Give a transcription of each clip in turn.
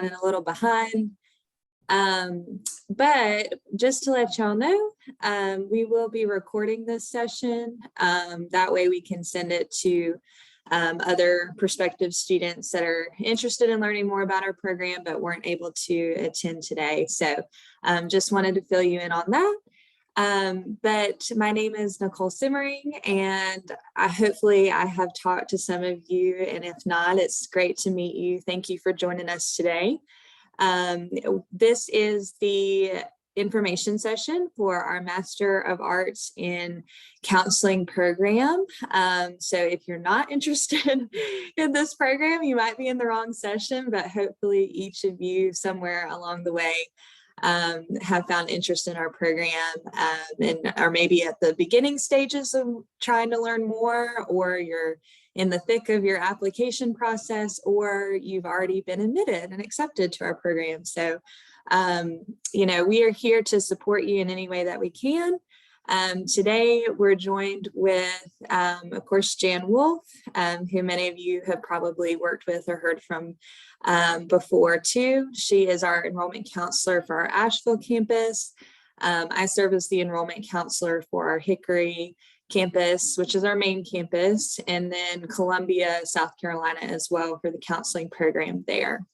running a little behind. But just to let y'all know, we will be recording this session. That way we can send it to other prospective students that are interested in learning more about our program but weren't able to attend today. So just wanted to fill you in on that. But my name is Nichole Siemering, and hopefully I have talked to some of you, and if not, it's great to meet you. Thank you for joining us today. This is the information session for our Master of Arts in Counseling program. So if you're not interested in this program, you might be in the wrong session, but hopefully each of you somewhere along the way have found interest in our program and are maybe at the beginning stages of trying to learn more, or you're in the thick of your application process, or you've already been admitted and accepted to our program. So, you know, we are here to support you in any way that we can. Today, we're joined with, of course, Jan Wolf, who many of you have probably worked with or heard from before too. She is our enrollment counselor for our Asheville campus. I serve as the enrollment counselor for our Hickory campus, which is our main campus, and then Columbia, South Carolina as well for the counseling program there.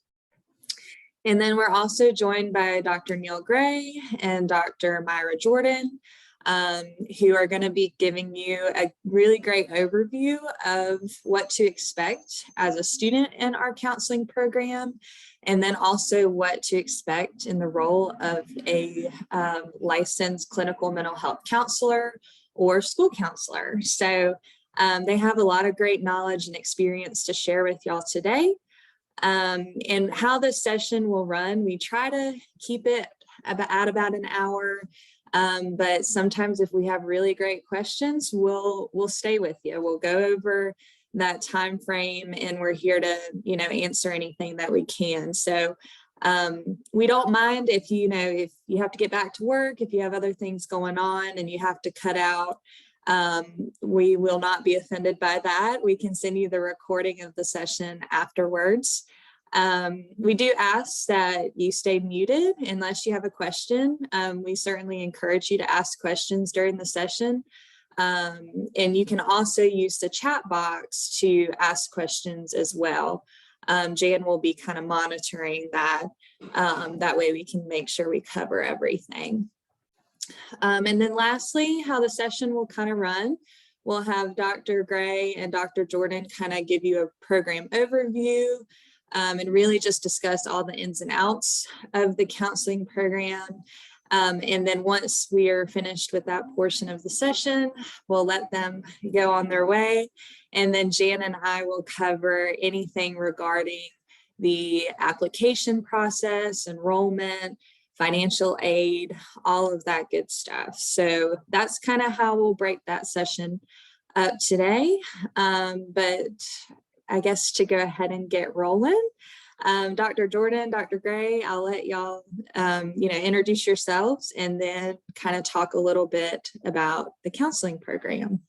And then we're also joined by Dr. Neal Gray and Dr. Myra Jordan, who are going to be giving you a really great overview of what to expect as a student in our counseling program, and then also what to expect in the role of a licensed clinical mental health counselor or school counselor. So they have a lot of great knowledge and experience to share with y'all today. And how this session will run, we try to keep it at about an hour. But sometimes if we have really great questions, we'll stay with you. We'll go over that time frame, and we're here to, you know, answer anything that we can. So we don't mind if you have to get back to work, if you have other things going on and you have to cut out. We will not be offended by that. We can send you the recording of the session afterwards. We do ask that you stay muted unless you have a question. We certainly encourage you to ask questions during the session. And you can also use the chat box to ask questions as well. Jan will be kind of monitoring that. That way we can make sure we cover everything. And then lastly, how the session will kind of run. We'll have Dr. Gray and Dr. Jordan kind of give you a program overview and really just discuss all the ins and outs of the counseling program. And then once we are finished with that portion of the session, we'll let them go on their way. And then Jan and I will cover anything regarding the application process, enrollment, financial aid, all of that good stuff. So that's kind of how we'll break that session up today. But I guess to go ahead and get rolling, Dr. Jordan, Dr. Gray, I'll let y'all, introduce yourselves and then kind of talk a little bit about the counseling program.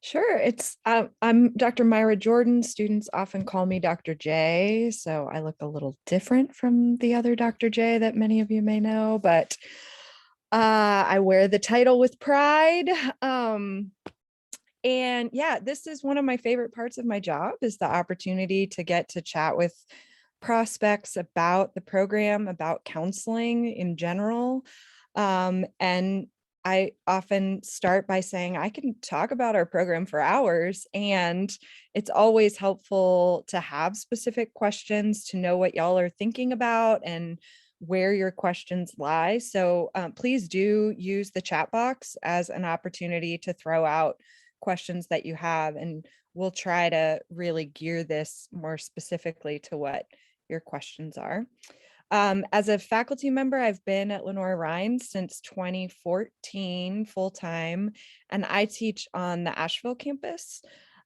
Sure. I'm Dr. Myra Jordan. Students often call me Dr. J, so I look a little different from the other Dr. J that many of you may know, but I wear the title with pride. And yeah, this is one of my favorite parts of my job, is the opportunity to get to chat with prospects about the program, about counseling in general. And I often start by saying I can talk about our program for hours, and it's always helpful to have specific questions to know what y'all are thinking about and where your questions lie. So please do use the chat box as an opportunity to throw out questions that you have, and we'll try to really gear this more specifically to what your questions are. As a faculty member, I've been at Lenoir-Rhyne since 2014 full-time, and I teach on the Asheville campus.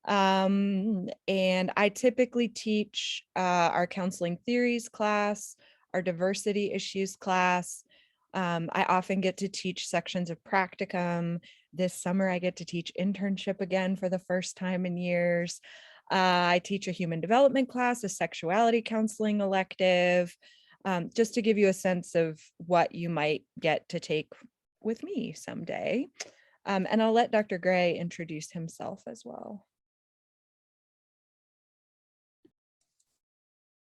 And I typically teach our counseling theories class, our diversity issues class, I often get to teach sections of practicum. This summer, I get to teach internship again for the first time in years. I teach a human development class, a sexuality counseling elective, just to give you a sense of what you might get to take with me someday. And I'll let Dr. Gray introduce himself as well.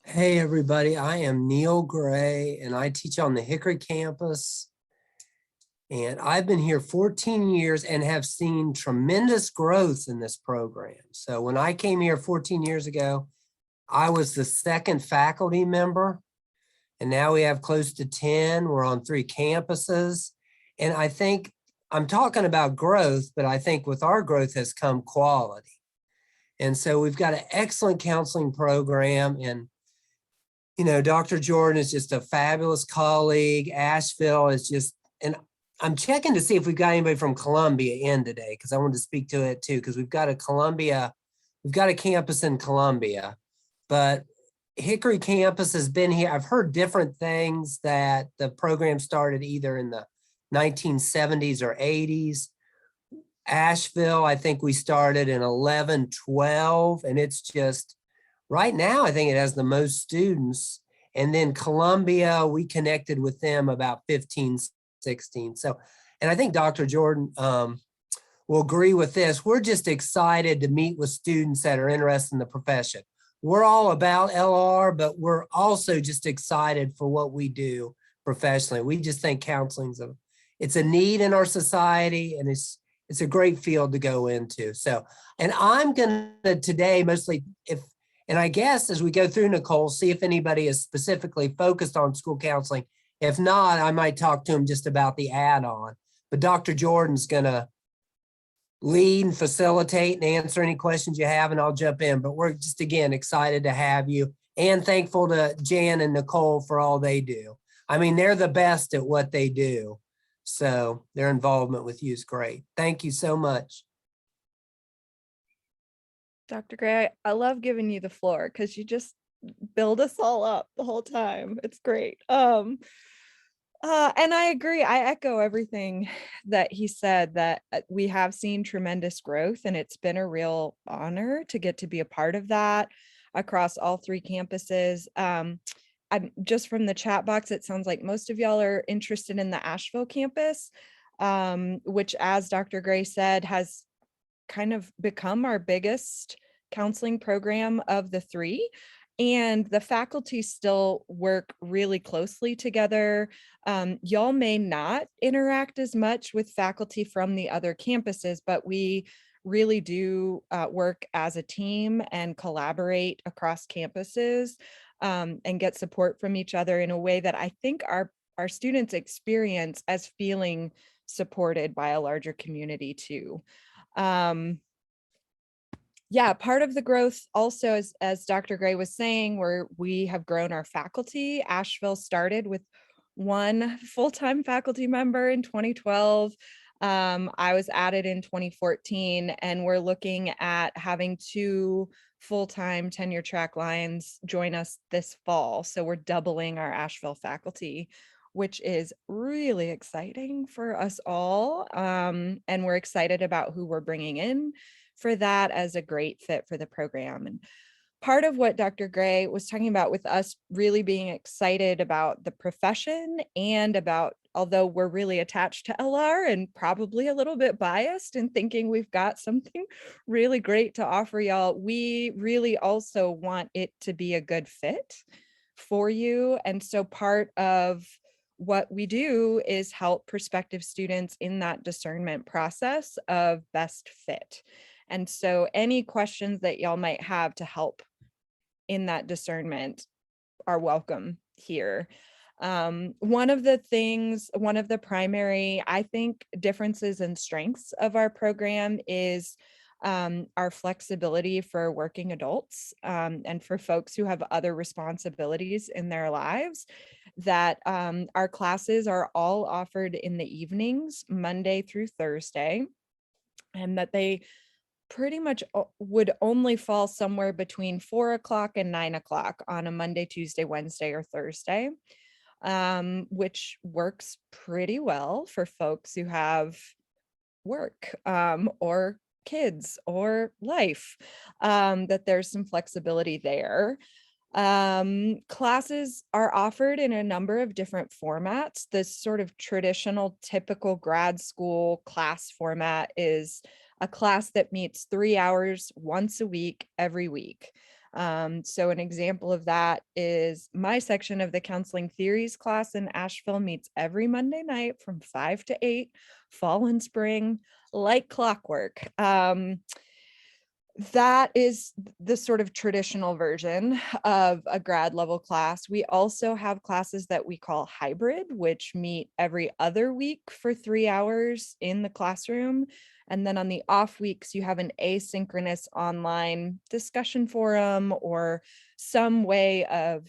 Hey everybody, I am Neal Gray and I teach on the Hickory campus. And I've been here 14 years and have seen tremendous growth in this program. So when I came here 14 years ago, I was the second faculty member. And now we have close to 10. We're on 3 campuses. And I think I'm talking about growth, but I think with our growth has come quality. And so we've got an excellent counseling program. And you know, Dr. Jordan is just a fabulous colleague. Asheville is just, and I'm checking to see if we've got anybody from Columbia in today, because I wanted to speak to it too, because we've got a campus in Columbia, but Hickory campus has been here. I've heard different things that the program started either in the 1970s or 80s. Asheville, I think we started in 11, 12, and it's just, right now, I think it has the most students. And then Columbia, we connected with them about 15, 16. So, and I think Dr. Jordan will agree with this. We're just excited to meet with students that are interested in the profession. We're all about LR, but we're also just excited for what we do professionally. We just think counseling's it's a need in our society, and it's a great field to go into. So, and I'm gonna today mostly, and I guess as we go through, Nichole, see if anybody is specifically focused on school counseling. If not, I might talk to him just about the add-on. But Dr. Jordan's gonna lead and facilitate and answer any questions you have, and I'll jump in. But we're just, again, excited to have you and thankful to Jan and Nichole for all they do. I mean, they're the best at what they do. So their involvement with you is great. Thank you so much. Dr. Gray, I love giving you the floor because you just build us all up the whole time. It's great. And I agree. I echo everything that he said, that we have seen tremendous growth, and it's been a real honor to get to be a part of that across all 3 campuses. I'm just from the chat box, it sounds like most of y'all are interested in the Asheville campus, which, as Dr. Gray said, has kind of become our biggest counseling program of the 3. And the faculty still work really closely together. Y'all may not interact as much with faculty from the other campuses, but we really do work as a team and collaborate across campuses, and get support from each other in a way that I think our students experience as feeling supported by a larger community too. Yeah, part of the growth also, as Dr. Gray was saying, where we have grown our faculty. Asheville started with 1 full-time faculty member in 2012. I was added in 2014, and we're looking at having 2 full-time tenure track lines join us this fall. So we're doubling our Asheville faculty, which is really exciting for us all. And we're excited about who we're bringing in for that as a great fit for the program. And part of what Dr. Gray was talking about with us really being excited about the profession, and about, although we're really attached to LR and probably a little bit biased and thinking we've got something really great to offer y'all, we really also want it to be a good fit for you. And so part of what we do is help prospective students in that discernment process of best fit. And so any questions that y'all might have to help in that discernment are welcome here. One of the primary, I think, differences and strengths of our program is our flexibility for working adults, and for folks who have other responsibilities in their lives, that our classes are all offered in the evenings, Monday through Thursday, and that they pretty much would only fall somewhere between 4 o'clock and 9 o'clock on a Monday, Tuesday, Wednesday, or Thursday. which works pretty well for folks who have work or kids or life, that there's some flexibility there. Classes are offered in a number of different formats. The sort of traditional, typical grad school class format is a class that meets 3 hours once a week, every week. So an example of that is my section of the counseling theories class in Asheville meets every Monday night from 5 to 8, fall and spring, like clockwork. That is the sort of traditional version of a grad level class. We also have classes that we call hybrid, which meet every other week for 3 hours in the classroom. And then on the off weeks, you have an asynchronous online discussion forum or some way of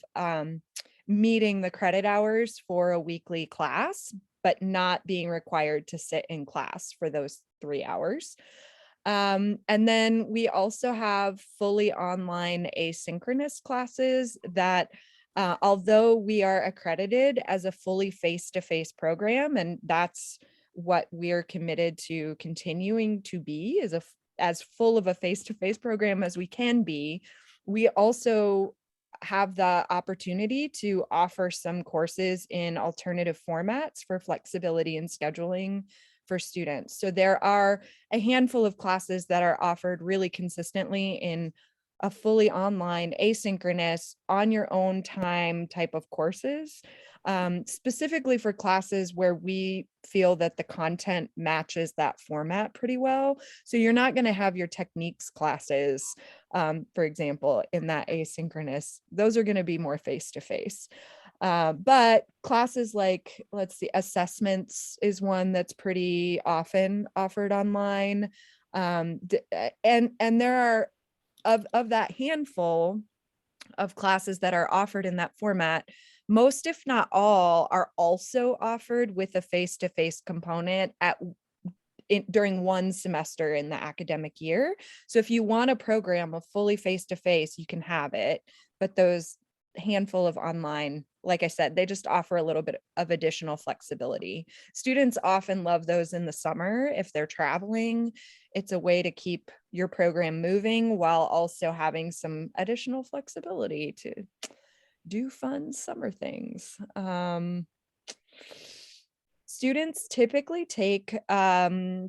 meeting the credit hours for a weekly class, but not being required to sit in class for those 3 hours. And then we also have fully online asynchronous classes that, although we are accredited as a fully face-to-face program, and that's what we're committed to continuing to be, is as full of a face-to-face program as we can be, we also have the opportunity to offer some courses in alternative formats for flexibility and scheduling for students. So there are a handful of classes that are offered really consistently in a fully online, asynchronous, on your own time type of courses, specifically for classes where we feel that the content matches that format pretty well. So you're not going to have your techniques classes, for example, in that asynchronous. Those are going to be more face-to-face. But classes like, let's see, assessments is one that's pretty often offered online. And there are, of that handful of classes that are offered in that format, most, if not all, are also offered with a face-to-face component during one semester in the academic year. So if you want a program of fully face-to-face, you can have it, but those handful of online, like I said, they just offer a little bit of additional flexibility. Students often love those in the summer if they're traveling. It's a way to keep your program moving while also having some additional flexibility to do fun summer things. Students typically take 2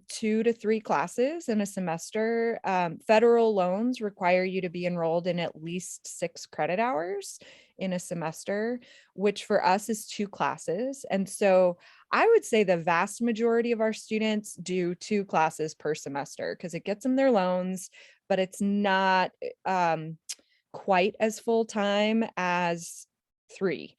to 3 classes in a semester. Federal loans require you to be enrolled in at least 6 credit hours in a semester, which for us is 2 classes. And so I would say the vast majority of our students do 2 classes per semester because it gets them their loans, but it's not quite as full-time as 3.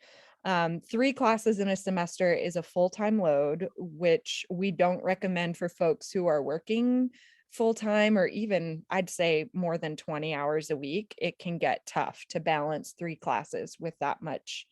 3 classes in a semester is a full-time load, which we don't recommend for folks who are working full-time or even, I'd say, more than 20 hours a week. It can get tough to balance 3 classes with that much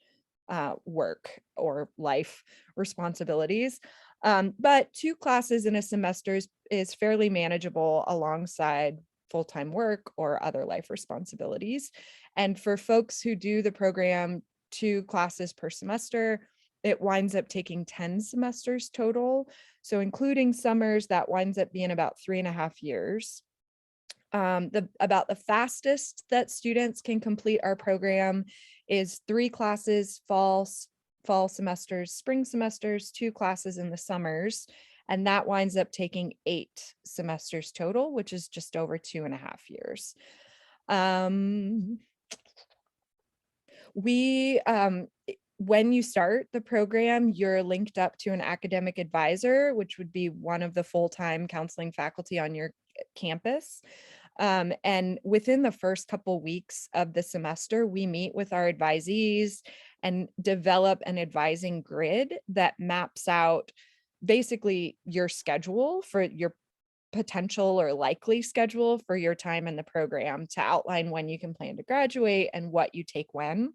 work or life responsibilities. But 2 classes in a semester is fairly manageable alongside full-time work or other life responsibilities. And for folks who do the program 2 classes per semester, it winds up taking 10 semesters total. So including summers, that winds up being about 3.5 years. About the fastest that students can complete our program is 3 classes fall semesters, spring semesters, 2 classes in the summers. And that winds up taking 8 semesters total, which is just over 2.5 years. When you start the program, you're linked up to an academic advisor, which would be one of the full-time counseling faculty on your campus. And within the first couple weeks of the semester, we meet with our advisees and develop an advising grid that maps out basically your schedule for your potential or likely schedule for your time in the program to outline when you can plan to graduate and what you take when.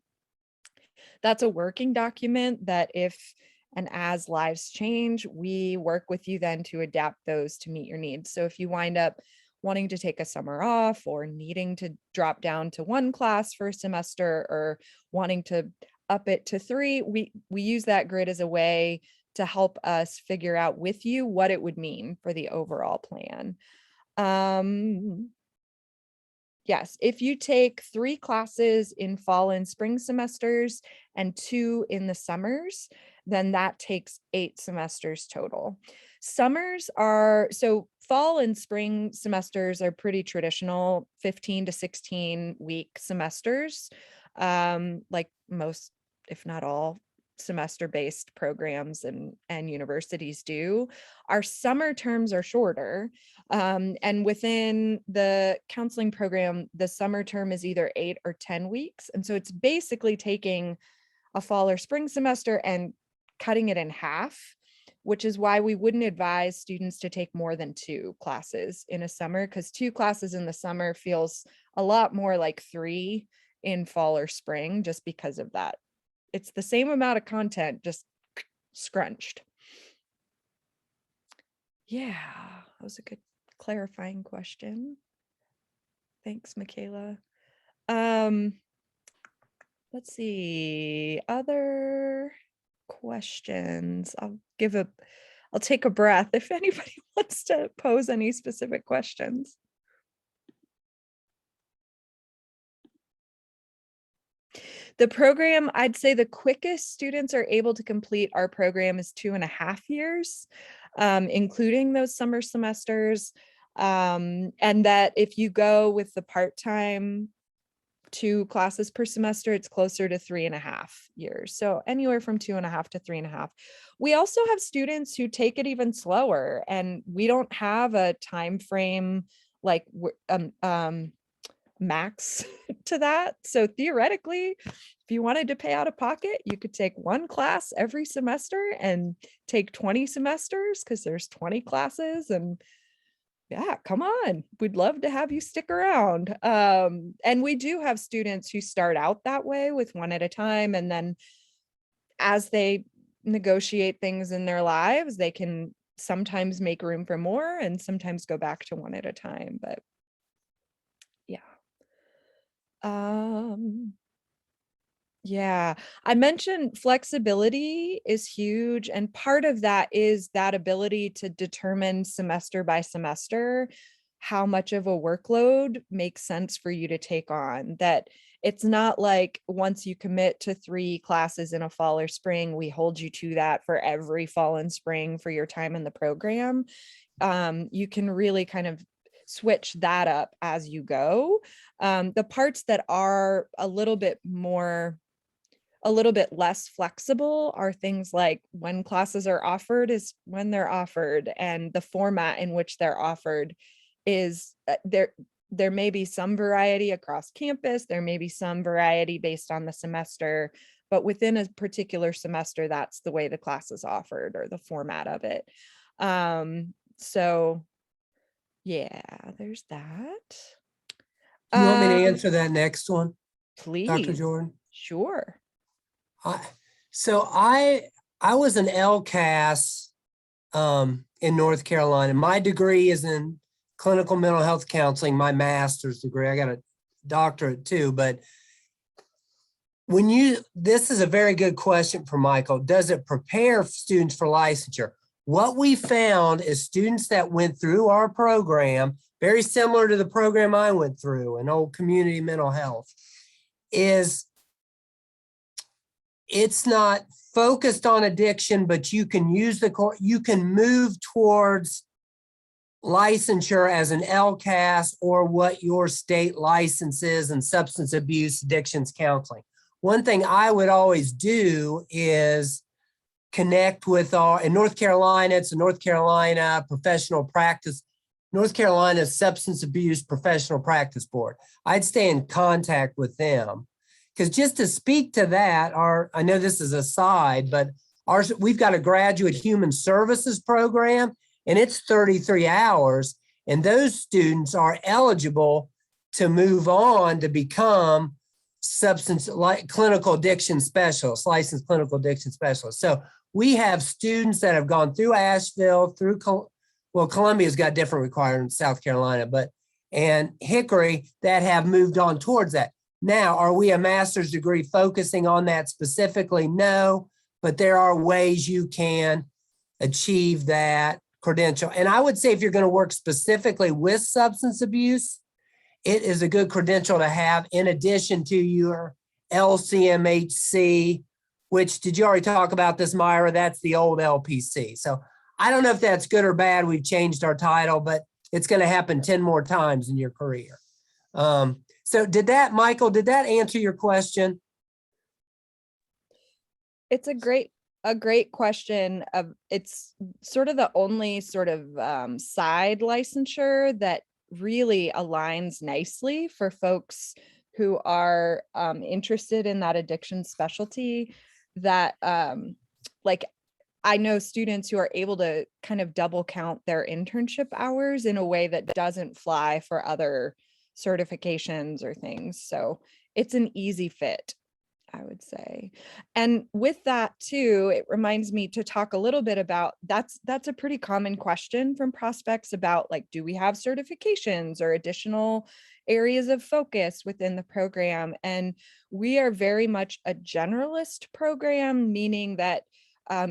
That's a working document that if and as lives change, we work with you then to adapt those to meet your needs. So if you wind up wanting to take a summer off or needing to drop down to 1 class for a semester or wanting to up it to 3. We use that grid as a way to help us figure out with you what it would mean for the overall plan. Yes, if you take 3 classes in fall and spring semesters and 2 in the summers, then that takes 8 semesters total. Summers are, so fall and spring semesters are pretty traditional, 15 to 16 week semesters, like most, if not all, semester-based programs and universities do. Our summer terms are shorter. And within the counseling program, the summer term is either 8 or 10 weeks. And so it's basically taking a fall or spring semester and cutting it in half, which is why we wouldn't advise students to take more than 2 classes in a summer, because 2 classes in the summer feels a lot more like 3 in fall or spring, just because of that. It's the same amount of content, just scrunched. Yeah, that was a good clarifying question. Thanks, Michaela. Let's see, other questions. I'll take a breath if anybody wants to pose any specific questions. The program, I'd say the quickest students are able to complete our program is 2.5 years, including those summer semesters. And that if you go with the part-time 2 classes per semester, it's closer to 3.5 years. So anywhere from 2.5 to 3.5. We also have students who take it even slower, and we don't have a time frame like max to that. So theoretically, if you wanted to pay out of pocket, you could take 1 class every semester and take 20 semesters, because there's 20 classes. And yeah, come on, we'd love to have you stick around. And we do have students who start out that way with 1 at a time, and then as they negotiate things in their lives, they can sometimes make room for more and sometimes go back to 1 at a time. But yeah. Yeah, I mentioned flexibility is huge, and part of that is that ability to determine semester by semester how much of a workload makes sense for you to take on. That it's not like once you commit to 3 classes in a fall or spring, we hold you to that for every fall and spring for your time in the program. You can really kind of switch that up as you go. The parts that are a little bit less flexible are things like when classes are offered is when they're offered, and the format in which they're offered is there may be some variety across campus, there may be some variety based on the semester, but within a particular semester, that's the way the class is offered or the format of it. So yeah, there's that. You want me to answer that next one, Please. Dr. Jordan? Sure. So I was an LCAS in North Carolina. My degree is in clinical mental health counseling, my master's degree. I got a doctorate too, but this is a very good question for Michael. Does it prepare students for licensure? What we found is students that went through our program, very similar to the program I went through in old community mental health, is it's not focused on addiction, but you can use you can move towards licensure as an LCAS or what your state license is in substance abuse addictions counseling. One thing I would always do is connect with in North Carolina, it's a North Carolina professional practice, North Carolina Substance Abuse Professional Practice Board. I'd stay in contact with them. Because just to speak to that, I know this is a side, but we've got a graduate human services program, and it's 33 hours, and those students are eligible to move on to become clinical addiction specialists, licensed clinical addiction specialists. So we have students that have gone through Asheville, Columbia's got different requirements, South Carolina, and Hickory that have moved on towards that. Now, are we a master's degree focusing on that specifically? No, but there are ways you can achieve that credential. And I would say if you're going to work specifically with substance abuse, it is a good credential to have in addition to your LCMHC, which, did you already talk about this, Myra? That's the old LPC. So I don't know if that's good or bad. We've changed our title, but it's going to happen 10 more times in your career. So Michael, did that answer your question? It's a great question. It's sort of the only sort of side licensure that really aligns nicely for folks who are interested in that addiction specialty, that like I know students who are able to kind of double count their internship hours in a way that doesn't fly for other certifications or things. So it's an easy fit, I would say. And with that too, it reminds me to talk a little bit about, that's a pretty common question from prospects about, like, do we have certifications or additional areas of focus within the program? And we are very much a generalist program, meaning that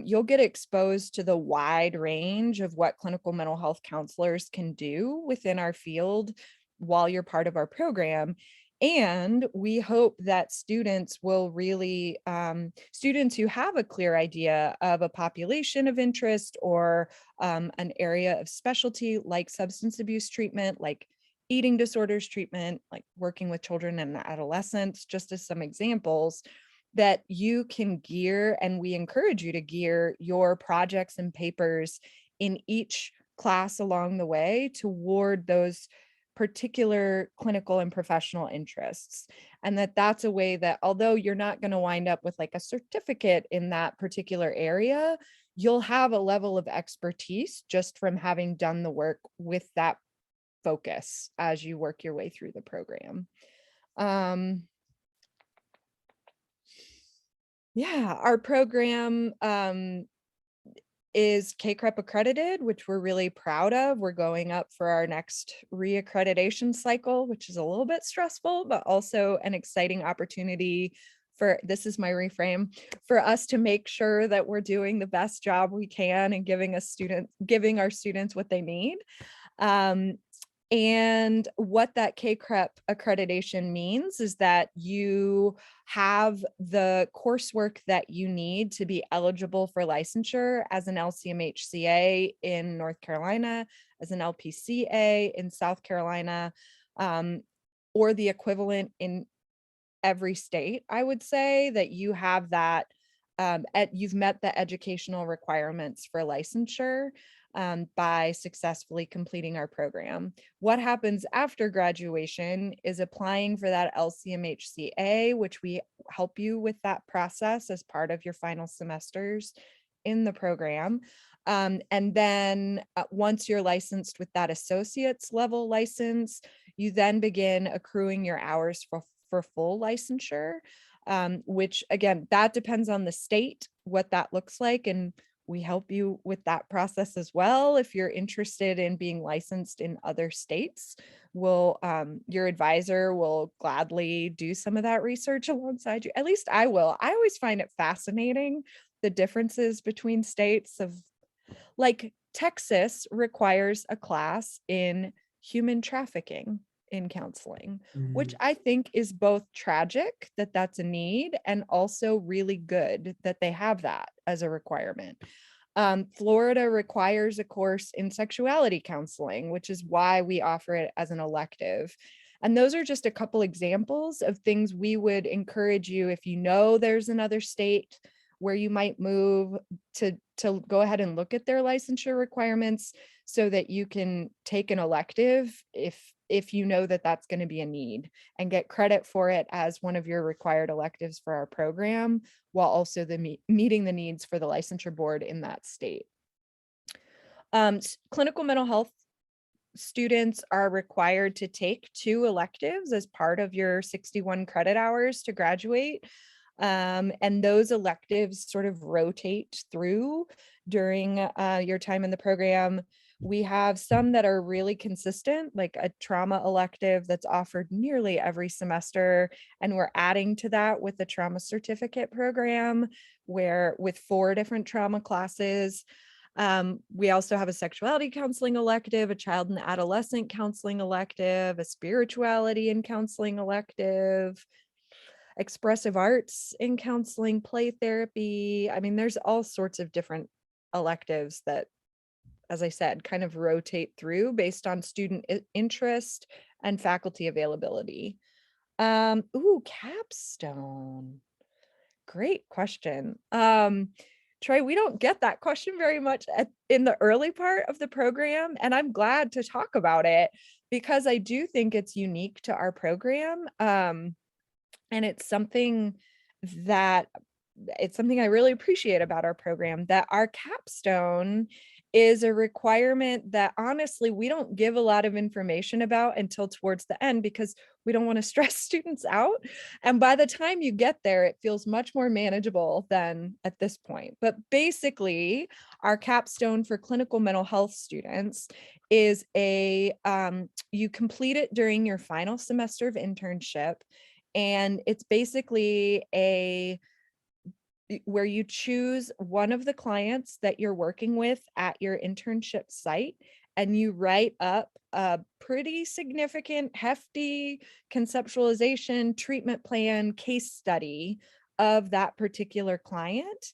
you'll get exposed to the wide range of what clinical mental health counselors can do within our field while you're part of our program. And we hope that students will really, students who have a clear idea of a population of interest or an area of specialty, like substance abuse treatment, like eating disorders treatment, like working with children and adolescents, just as some examples, that you can gear, and we encourage you to gear your projects and papers in each class along the way toward those particular clinical and professional interests. And that's a way that, although you're not going to wind up with like a certificate in that particular area, you'll have a level of expertise just from having done the work with that focus as you work your way through the program. Yeah, our program is CACREP accredited, which we're really proud of. We're going up for our next reaccreditation cycle, which is a little bit stressful, but also an exciting opportunity for, this is my reframe, for us to make sure that we're doing the best job we can and giving our students what they need. And what that CACREP accreditation means is that you have the coursework that you need to be eligible for licensure as an LCMHCA in North Carolina, as an LPCA in South Carolina, or the equivalent in every state. I would say that you have that, you've met the educational requirements for licensure by successfully completing our program. What happens after graduation is applying for that LCMHCA, which we help you with that process as part of your final semesters in the program. And then once you're licensed with that associate's level license, you then begin accruing your hours for full licensure, which again, that depends on the state, what that looks like. And we help you with that process as well. If you're interested in being licensed in other states, your advisor will gladly do some of that research alongside you. At least I will. I always find it fascinating, the differences between states. Of like, Texas requires a class in human trafficking in counseling, which I think is both tragic that that's a need and also really good that they have that as a requirement. Florida requires a course in sexuality counseling, which is why we offer it as an elective. And those are just a couple examples of things we would encourage you, if you know there's another state where you might move, to go ahead and look at their licensure requirements so that you can take an elective if you know that that's going to be a need, and get credit for it as one of your required electives for our program, while also meeting the needs for the licensure board in that state. Clinical mental health students are required to take 2 electives as part of your 61 credit hours to graduate. And those electives sort of rotate through during your time in the program. We have some that are really consistent, like a trauma elective that's offered nearly every semester. And we're adding to that with the trauma certificate program, where with 4 different trauma classes. We also have a sexuality counseling elective, a child and adolescent counseling elective, a spirituality and counseling elective, expressive arts in counseling, play therapy. I mean, there's all sorts of different electives that, as I said, kind of rotate through based on student interest and faculty availability. Capstone. Great question. Troy, we don't get that question very much in the early part of the program, and I'm glad to talk about it because I do think it's unique to our program. And it's something I really appreciate about our program, that our capstone is a requirement that honestly we don't give a lot of information about until towards the end, because we don't want to stress students out. And by the time you get there, it feels much more manageable than at this point. But basically, our capstone for clinical mental health students is you complete it during your final semester of internship. And it's basically where you choose one of the clients that you're working with at your internship site, and you write up a pretty significant, hefty conceptualization, treatment plan, case study of that particular client,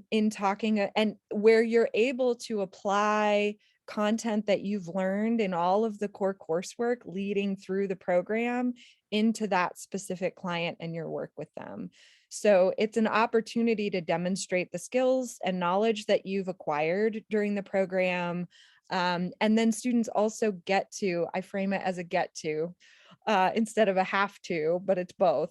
in talking, and where you're able to apply content that you've learned in all of the core coursework leading through the program into that specific client and your work with them. So it's an opportunity to demonstrate the skills and knowledge that you've acquired during the program. And then students also I frame it as a get to, instead of a have to, but it's both.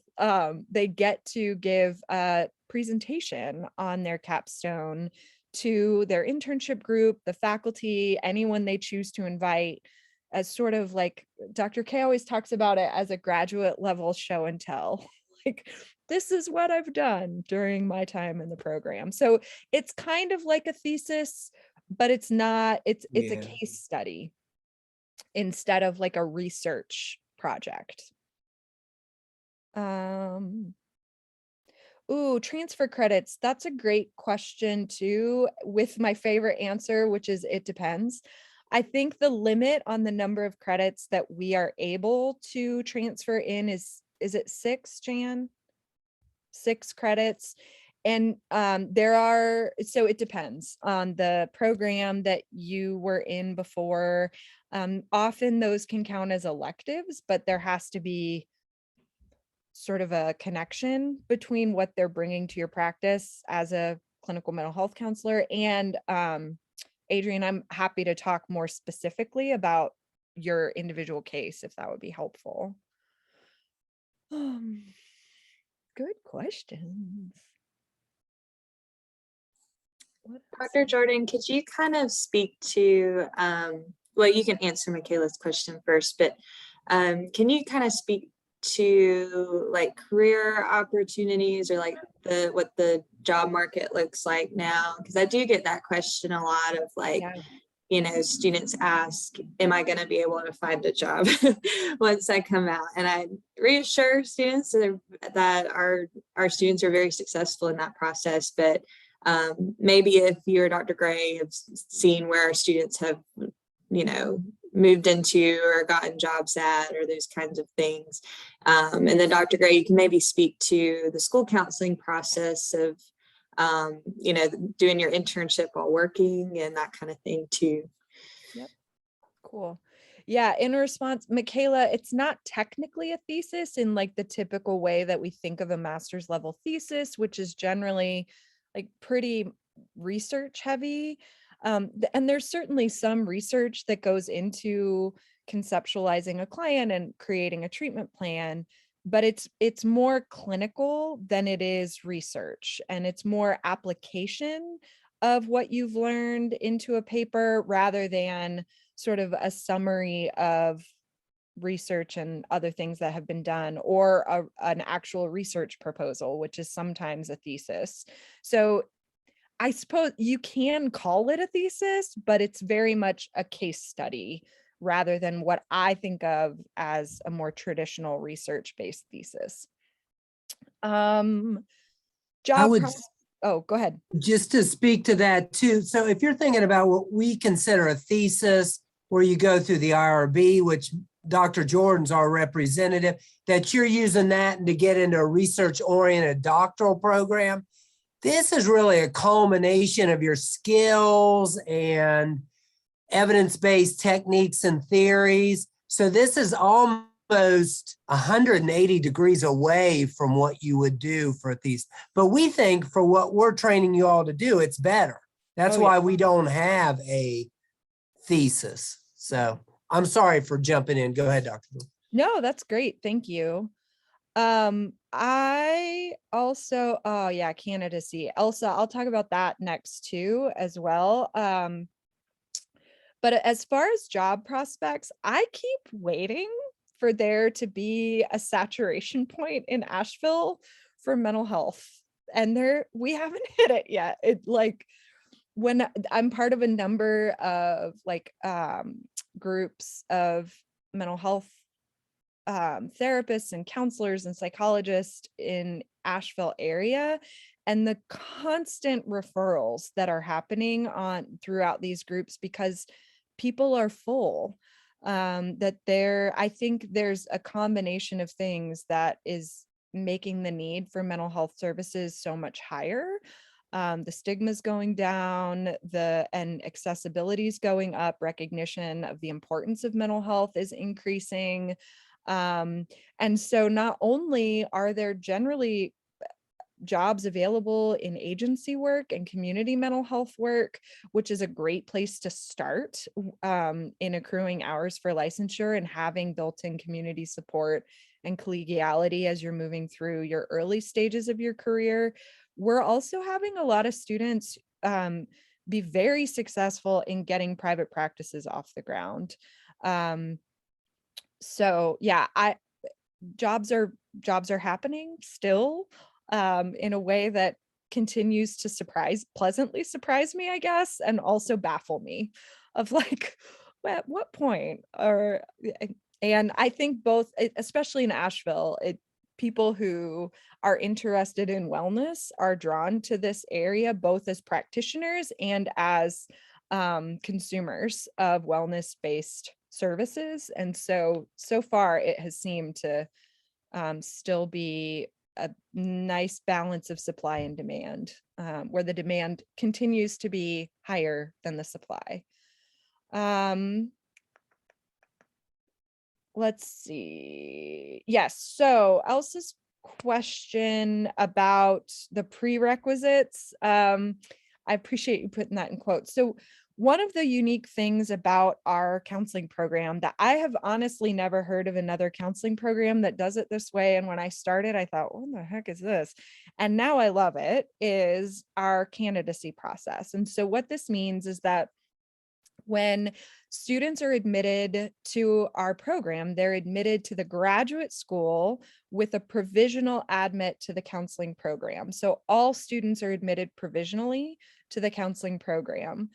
They get to give a presentation on their capstone to their internship group, the faculty, anyone they choose to invite, as sort of like Dr. K always talks about it as a graduate level show and tell. Like, this is what I've done during my time in the program. So it's kind of like a thesis, but it's not, it's a case study instead of like a research project. Transfer credits. That's a great question too, with my favorite answer, which is it depends. I think the limit on the number of credits that we are able to transfer in is it 6, Jan? 6 credits. And so it depends on the program that you were in before. Often those can count as electives, but there has to be sort of a connection between what they're bringing to your practice as a clinical mental health counselor. And Adrian, I'm happy to talk more specifically about your individual case if that would be helpful. Good questions. Dr. Jordan, could you kind of speak to, well, you can answer Michaela's question first, but can you kind of speak to like career opportunities, or like what the job market looks like now? Because I do get that question a lot of like, students ask, am I going to be able to find a job once I come out? And I reassure students that our students are very successful in that process. But maybe if you or Dr. Gray have seen where our students have, moved into or gotten jobs at, or those kinds of things. And then Dr. Gray, you can maybe speak to the school counseling process of, doing your internship while working and that kind of thing too. Yep. Cool. Yeah. In response, Michaela, it's not technically a thesis in like the typical way that we think of a master's level thesis, which is generally like pretty research heavy. And there's certainly some research that goes into conceptualizing a client and creating a treatment plan, but it's more clinical than it is research, and it's more application of what you've learned into a paper rather than sort of a summary of research and other things that have been done, or an actual research proposal, which is sometimes a thesis. So I suppose you can call it a thesis, but it's very much a case study rather than what I think of as a more traditional research-based thesis. I Job would, oh, go ahead. just to speak to that too. So if you're thinking about what we consider a thesis, where you go through the IRB, which Dr. Jordan's our representative, that you're using that to get into a research-oriented doctoral program, this is really a culmination of your skills and evidence-based techniques and theories. So this is almost 180 degrees away from what you would do for a thesis. But we think for what we're training you all to do, it's better. That's why we don't have a thesis. So I'm sorry for jumping in. Go ahead, Dr. Jordan. No, that's great. Thank you. I also, oh yeah, candidacy. Elsa, I'll talk about that next too, as well. But as far as job prospects, I keep waiting for there to be a saturation point in Asheville for mental health. And we haven't hit it yet. It like, when I'm part of a number of like groups of mental health therapists and counselors and psychologists in Asheville area, and the constant referrals that are happening on throughout these groups because people are full. I think there's a combination of things that is making the need for mental health services so much higher. The stigma is going down, and accessibility is going up, recognition of the importance of mental health is increasing. And so not only are there generally jobs available in agency work and community mental health work, which is a great place to start in accruing hours for licensure and having built-in community support and collegiality as you're moving through your early stages of your career. We're also having a lot of students be very successful in getting private practices off the ground. So yeah, jobs are happening still in a way that continues to pleasantly surprise me, I guess, and also baffle me of like, at what point? And I think both, especially in Asheville, people who are interested in wellness are drawn to this area, both as practitioners and as consumers of wellness-based services. And so far it has seemed to still be a nice balance of supply and demand, where the demand continues to be higher than the supply. Let's see. Yes. So Elsa's question about the prerequisites. I appreciate you putting that in quotes. So one of the unique things about our counseling program that I have honestly never heard of another counseling program that does it this way. And when I started, I thought, what the heck is this? And now I love it, is our candidacy process. And so what this means is that when students are admitted to our program, they're admitted to the graduate school with a provisional admit to the counseling program. So all students are admitted provisionally to the counseling program.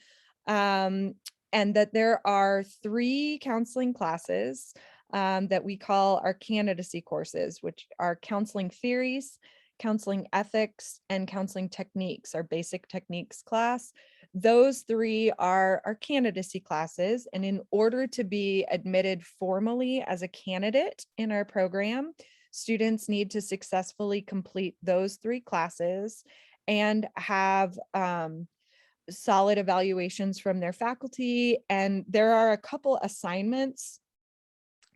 And that there are 3 counseling classes that we call our candidacy courses, which are counseling theories, counseling ethics, and counseling techniques, our basic techniques class. Those 3 are our candidacy classes. And in order to be admitted formally as a candidate in our program, students need to successfully complete those 3 classes and have solid evaluations from their faculty. And there are a couple assignments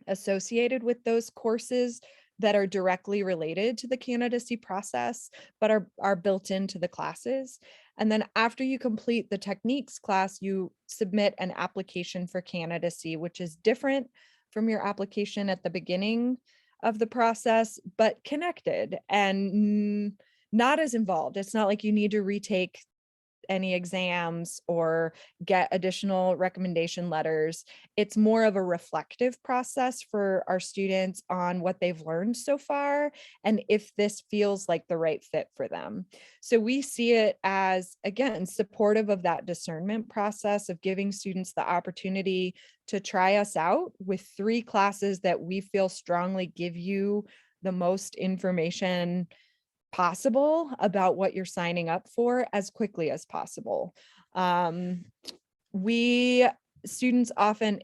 associated with those courses that are directly related to the candidacy process, but are built into the classes. And then after you complete the techniques class, you submit an application for candidacy, which is different from your application at the beginning of the process, but connected and not as involved. It's not like you need to retake any exams or get additional recommendation letters. It's more of a reflective process for our students on what they've learned so far and if this feels like the right fit for them. So we see it as, again, supportive of that discernment process of giving students the opportunity to try us out with 3 classes that we feel strongly give you the most information possible about what you're signing up for as quickly as possible. We students often,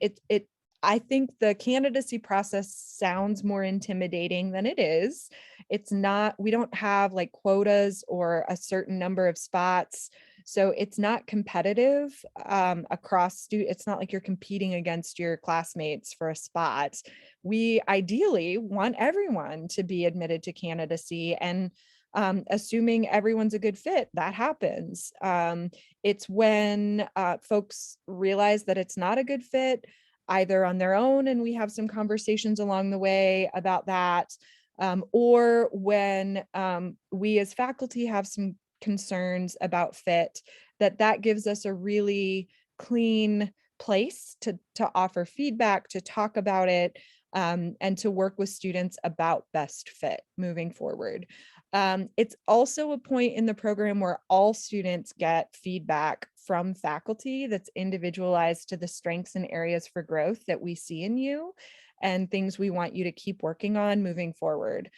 I think the candidacy process sounds more intimidating than it is. It's not, we don't have like quotas or a certain number of spots. So it's not competitive across it's not like you're competing against your classmates for a spot. We ideally want everyone to be admitted to candidacy, and assuming everyone's a good fit, that happens. It's when folks realize that it's not a good fit, either on their own, and we have some conversations along the way about that, or when we as faculty have some concerns about fit, that gives us a really clean place to offer feedback, to talk about it, and to work with students about best fit moving forward. It's also a point in the program where all students get feedback from faculty that's individualized to the strengths and areas for growth that we see in you and things we want you to keep working on moving forward.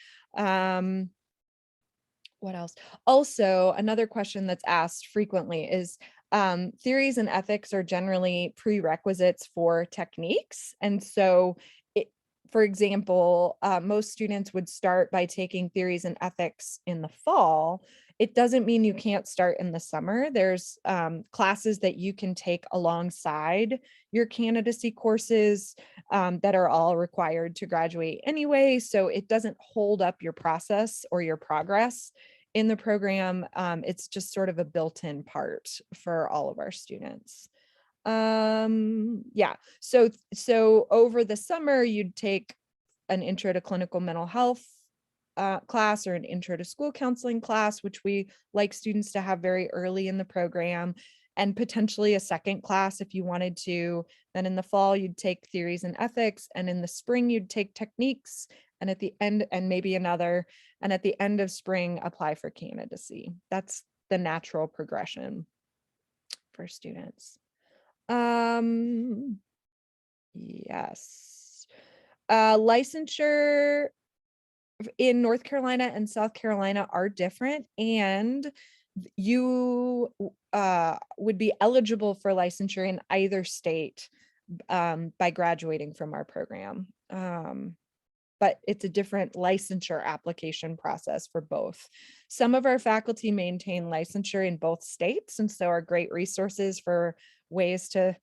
What else? Also, another question that's asked frequently is theories and ethics are generally prerequisites for techniques. And so for example, most students would start by taking theories and ethics in the fall. It doesn't mean you can't start in the summer. There's classes that you can take alongside your candidacy courses that are all required to graduate anyway. So it doesn't hold up your process or your progress in the program. It's just sort of a built-in part for all of our students. Yeah, so over the summer you'd take an intro to clinical mental health class or an intro to school counseling class, which we like students to have very early in the program, and potentially a second class if you wanted to. Then in the fall you'd take theories and ethics, and in the spring you'd take techniques, and at the end, and maybe another, and at the end of spring apply for candidacy. That's the natural progression for students. Yes. Licensure in North Carolina and South Carolina are different, and you would be eligible for licensure in either state by graduating from our program. But it's a different licensure application process for both. Some of our faculty maintain licensure in both states, and so are great resources for ways to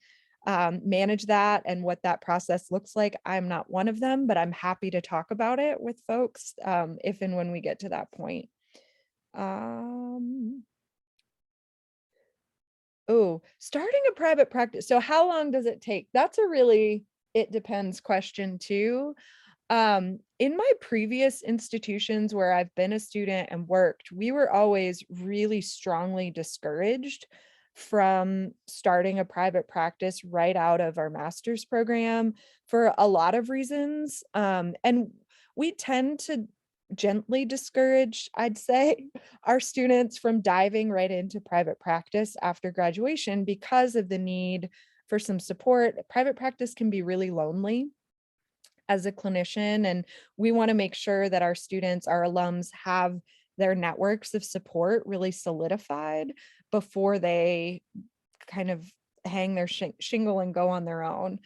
manage that and what that process looks like. I'm not one of them, but I'm happy to talk about it with folks if and when we get to that point. Oh, starting a private practice. So how long does it take? That's a really, it depends question too. In my previous institutions where I've been a student and worked, we were always really strongly discouraged from starting a private practice right out of our master's program for a lot of reasons. And we tend to gently discourage, I'd say, our students from diving right into private practice after graduation because of the need for some support. Private practice can be really lonely as a clinician, and we want to make sure that our students, our alums, have their networks of support really solidified before they kind of hang their shingle and go on their own.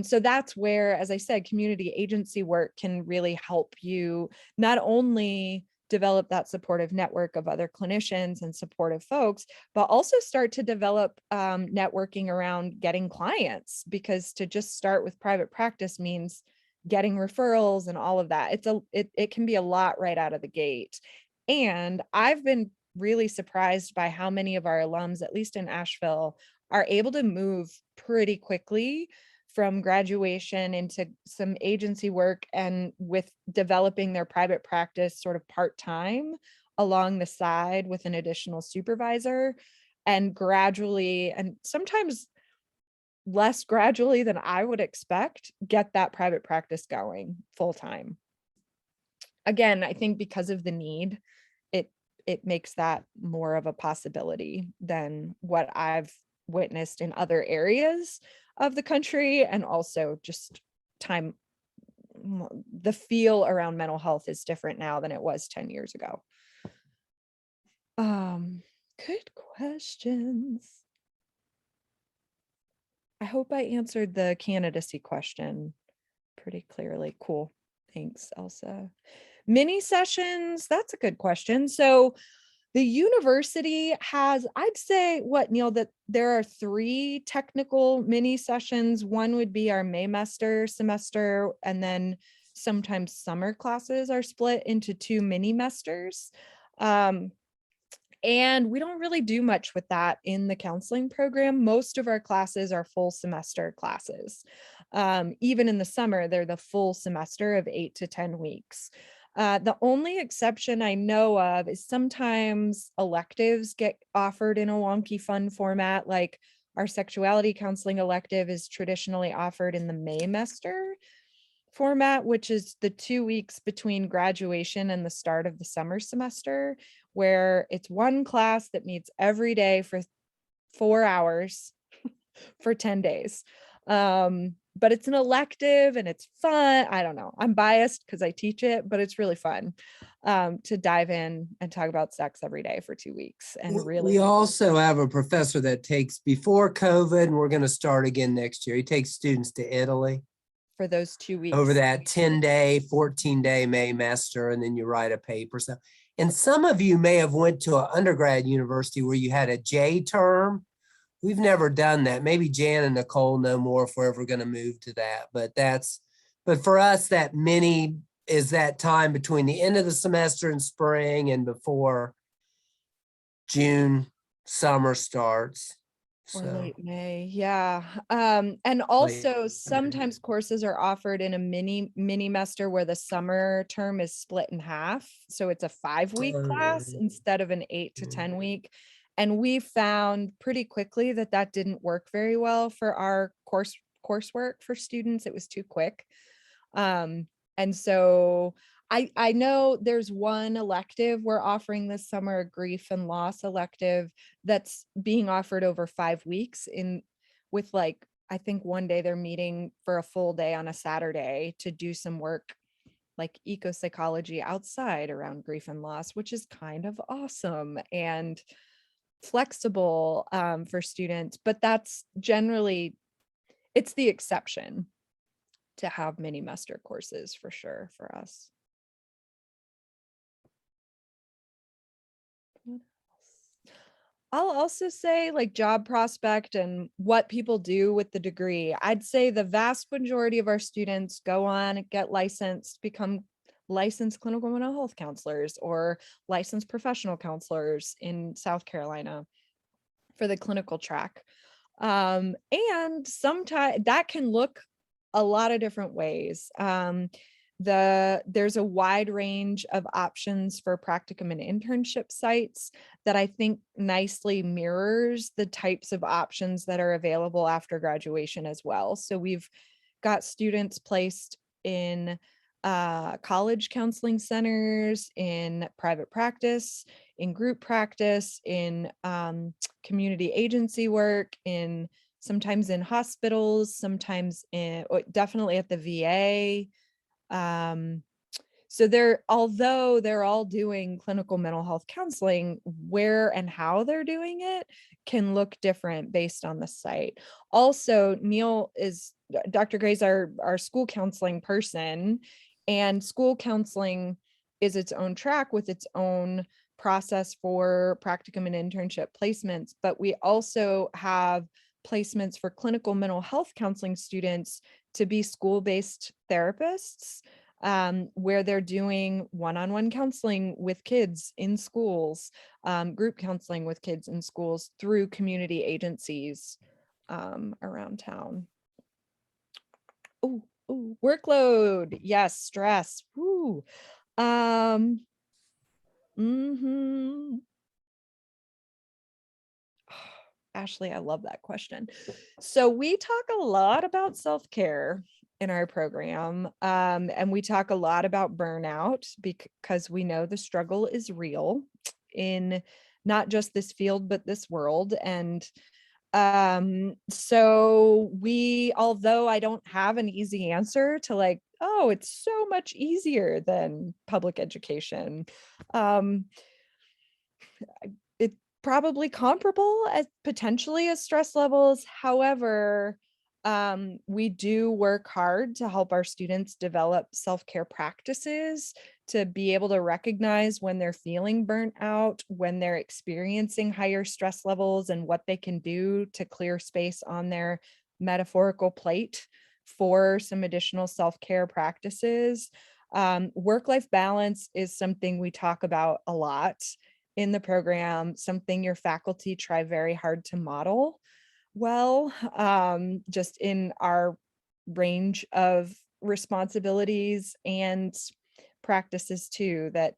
So that's where, as I said, community agency work can really help you not only develop that supportive network of other clinicians and supportive folks, but also start to develop networking around getting clients, because to just start with private practice means getting referrals and all of that. It can be a lot right out of the gate. And I've been really surprised by how many of our alums, at least in Asheville, are able to move pretty quickly from graduation into some agency work and with developing their private practice sort of part-time along the side with an additional supervisor. and gradually, and sometimes less gradually than I would expect, get that private practice going full time. Again, I think because of the need, it makes that more of a possibility than what I've witnessed in other areas of the country. And also just time, the feel around mental health is different now than it was 10 years ago. Good questions. I hope I answered the candidacy question pretty clearly. Cool. Thanks, Elsa. Mini sessions, that's a good question. So the university has, I'd say, what, Neal, that there are 3 technical mini sessions. One would be our Maymester semester, and then sometimes summer classes are split into 2 mini mesters. And we don't really do much with that in the counseling program. Most of our classes are full semester classes. Even in the summer, they're the full semester of 8 to 10 weeks. The only exception I know of is sometimes electives get offered in a wonky fun format, like our sexuality counseling elective is traditionally offered in the Maymester format, which is the 2 weeks between graduation and the start of the summer semester, where it's one class that meets every day for 4 hours for 10 days. But it's an elective and it's fun. I don't know. I'm biased because I teach it, but it's really fun to dive in and talk about sex every day for 2 weeks. And really, we also have a professor that takes, before COVID, and we're going to start again next year. He takes students to Italy for those 2 weeks over that 10-day, 14-day Maymester, and then you write a paper. So, and some of you may have went to an undergrad university where you had a J term. We've never done that. Maybe Jan and Nichole know more if we're ever going to move to that. But for us, that mini is that time between the end of the semester in spring and before June summer starts. or So late May. Yeah. And also sometimes courses are offered in a mini mester where the summer term is split in half. So it's a 5-week class instead of an 8 to 10 week. And we found pretty quickly that that didn't work very well for our coursework for students. It was too quick. And so I know there's one elective we're offering this summer, a grief and loss elective that's being offered over 5 weeks with like, I think one day they're meeting for a full day on a Saturday to do some work like eco-psychology outside around grief and loss, which is kind of awesome and flexible for students, but that's generally, it's the exception to have mini master courses for sure for us. I'll also say like job prospect and what people do with the degree. I'd say the vast majority of our students go on, get licensed, become licensed clinical mental health counselors or licensed professional counselors in South Carolina for the clinical track. And sometimes that can look a lot of different ways. There's a wide range of options for practicum and internship sites that I think nicely mirrors the types of options that are available after graduation as well. So we've got students placed in college counseling centers, in private practice, in group practice, in community agency work, sometimes in hospitals, sometimes definitely at the VA. So although they're all doing clinical mental health counseling, where and how they're doing it can look different based on the site. Also, Dr. Gray's our school counseling person, and school counseling is its own track with its own process for practicum and internship placements. But we also have placements for clinical mental health counseling students to be school-based therapists, where they're doing one-on-one counseling with kids in schools, group counseling with kids in schools through community agencies around town. Oh, workload. Yes, stress. Woo. Ashley, I love that question. So we talk a lot about self-care in our program, and we talk a lot about burnout because we know the struggle is real in not just this field, but this world. And so although I don't have an easy answer to like, oh, it's so much easier than public education. It's probably comparable as potentially as stress levels. However, we do work hard to help our students develop self-care practices to be able to recognize when they're feeling burnt out, when they're experiencing higher stress levels, and what they can do to clear space on their metaphorical plate for some additional self-care practices. Work-life balance is something we talk about a lot in the program, something your faculty try very hard to model well, just in our range of responsibilities and practices too, that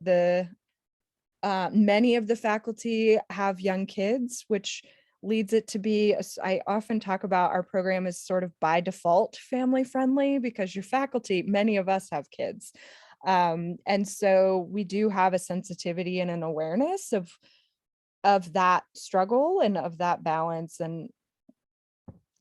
many of the faculty have young kids, which leads it to be, I often talk about our program as sort of by default family friendly because your faculty, many of us have kids. And so we do have a sensitivity and an awareness of that struggle and of that balance. And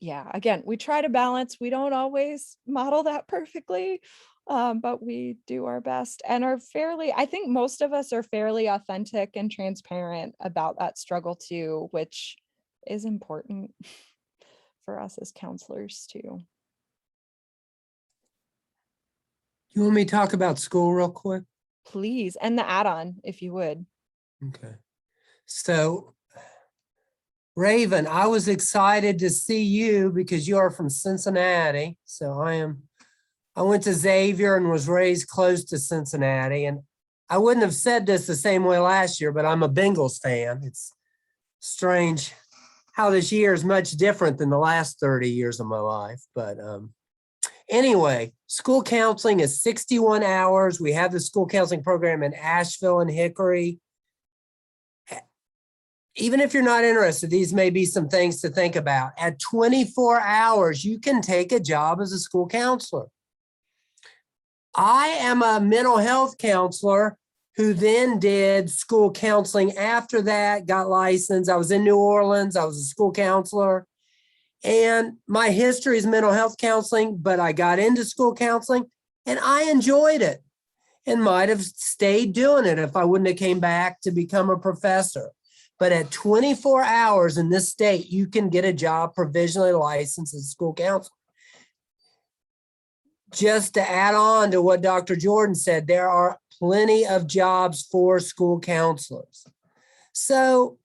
yeah, again, we try to balance. We don't always model that perfectly, but we do our best and I think most of us are fairly authentic and transparent about that struggle too, which is important for us as counselors too. You want me to talk about school real quick? Please, and the add-on, if you would. Okay. So Raven, I was excited to see you because you are from Cincinnati. So I went to Xavier and was raised close to Cincinnati. And I wouldn't have said this the same way last year, but I'm a Bengals fan. It's strange how this year is much different than the last 30 years of my life. But anyway, school counseling is 61 hours. We have the school counseling program in Asheville and Hickory. Even if you're not interested, these may be some things to think about. At 24 hours, you can take a job as a school counselor. I am a mental health counselor who then did school counseling after that, got licensed. I was in New Orleans. I was a school counselor. And my history is mental health counseling, but I got into school counseling and I enjoyed it and might have stayed doing it if I wouldn't have came back to become a professor. But at 24 hours in this state, you can get a job provisionally licensed as a school counselor. Just to add on to what Dr. Jordan said, there are plenty of jobs for school counselors. So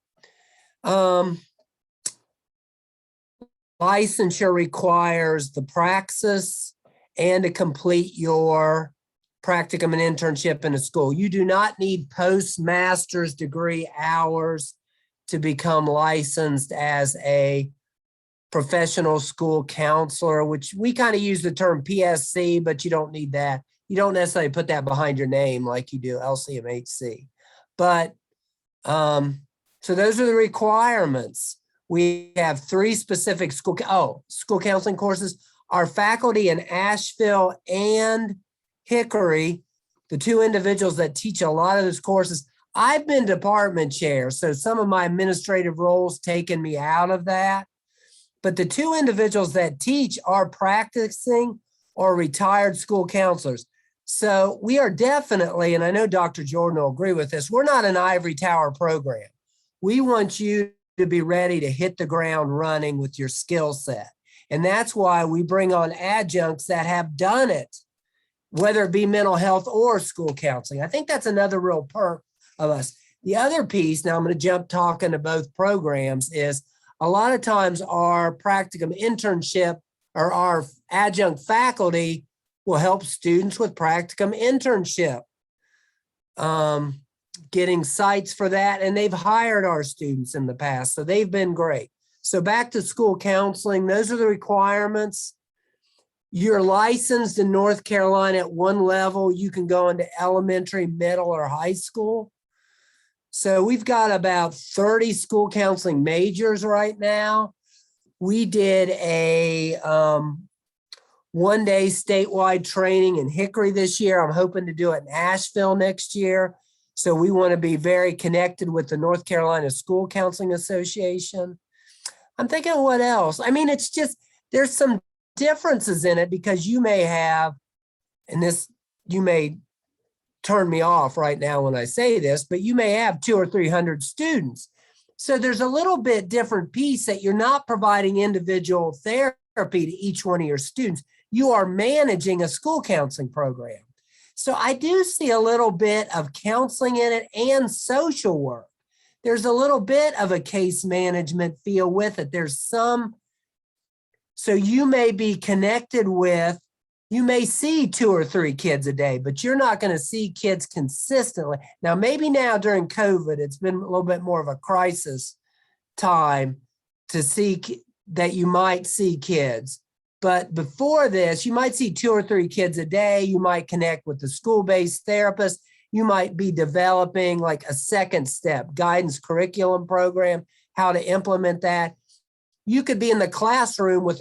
licensure requires the praxis and to complete your practicum and internship in a school. You do not need postmaster's degree hours to become licensed as a professional school counselor, which we kind of use the term PSC, but you don't need that. You don't necessarily put that behind your name like you do LCMHC. But so those are the requirements. We have 3 specific school counseling courses. Our faculty in Asheville and Hickory, the 2 individuals that teach a lot of those courses, I've been department chair, so some of my administrative roles taken me out of that. But the 2 individuals that teach are practicing or retired school counselors. So we are definitely, and I know Dr. Jordan will agree with this, we're not an ivory tower program. We want you to be ready to hit the ground running with your skill set. And that's why we bring on adjuncts that have done it, whether it be mental health or school counseling. I think that's another real perk of us. The other piece, now I'm going to jump talking to both programs, is a lot of times our practicum internship or our adjunct faculty will help students with practicum internship, getting sites for that. And they've hired our students in the past, so they've been great. So back to school counseling, those are the requirements. You're licensed in North Carolina at 1 level. You can go into elementary, middle, or high school. So we've got about 30 school counseling majors right now. We did a one-day statewide training in Hickory this year. I'm hoping to do it in Asheville next year. So we want to be very connected with the North Carolina School Counseling Association. I'm thinking, what else? I mean, it's just, there's some differences in it because you may have, and this, you may turn me off right now when I say this, but you may have 200 or 300 students. So there's a little bit different piece that you're not providing individual therapy to each one of your students. You are managing a school counseling program. So I do see a little bit of counseling in it and social work. There's a little bit of a case management feel with it. There's some, so you may be connected with, you may see 2 or 3 kids a day, but you're not going to see kids consistently. Now, maybe now during COVID, it's been a little bit more of a crisis time to see that you might see kids. But before this, you might see 2 or 3 kids a day. You might connect with the school-based therapist. You might be developing like a second step guidance curriculum program, how to implement that. You could be in the classroom with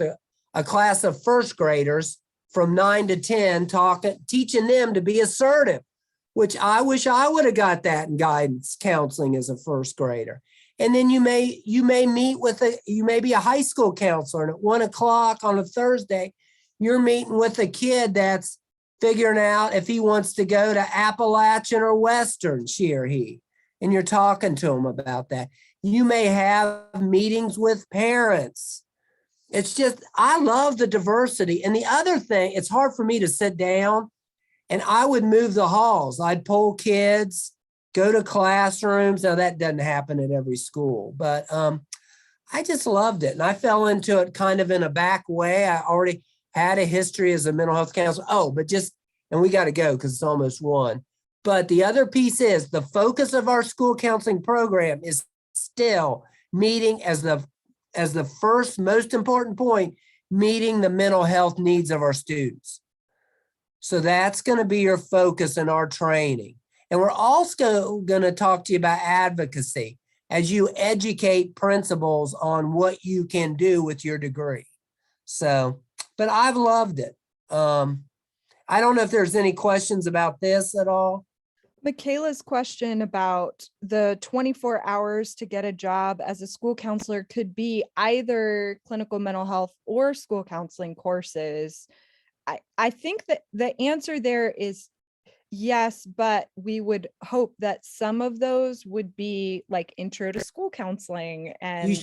a class of first graders from 9 to 10, teaching them to be assertive, which I wish I would have got that in guidance counseling as a first grader. And then you may meet with you may be a high school counselor, and at 1 o'clock on a Thursday, you're meeting with a kid that's figuring out if he wants to go to Appalachian or Western, she or he, and you're talking to him about that. You may have meetings with parents. It's just, I love the diversity. And the other thing, it's hard for me to sit down and I would move the halls. I'd pull kids, go to classrooms. Now that doesn't happen at every school, but I just loved it. And I fell into it kind of in a back way. I already had a history as a mental health counselor. And we got to go because it's almost 1. But the other piece is the focus of our school counseling program is still meeting as the first most important point, meeting the mental health needs of our students. So that's going to be your focus in our training. And we're also going to talk to you about advocacy as you educate principals on what you can do with your degree. So, but I've loved it. I don't know if there's any questions about this at all. Michaela's question about the 24 hours to get a job as a school counselor could be either clinical mental health or school counseling courses. I think that the answer there is yes, but we would hope that some of those would be like intro to school counseling and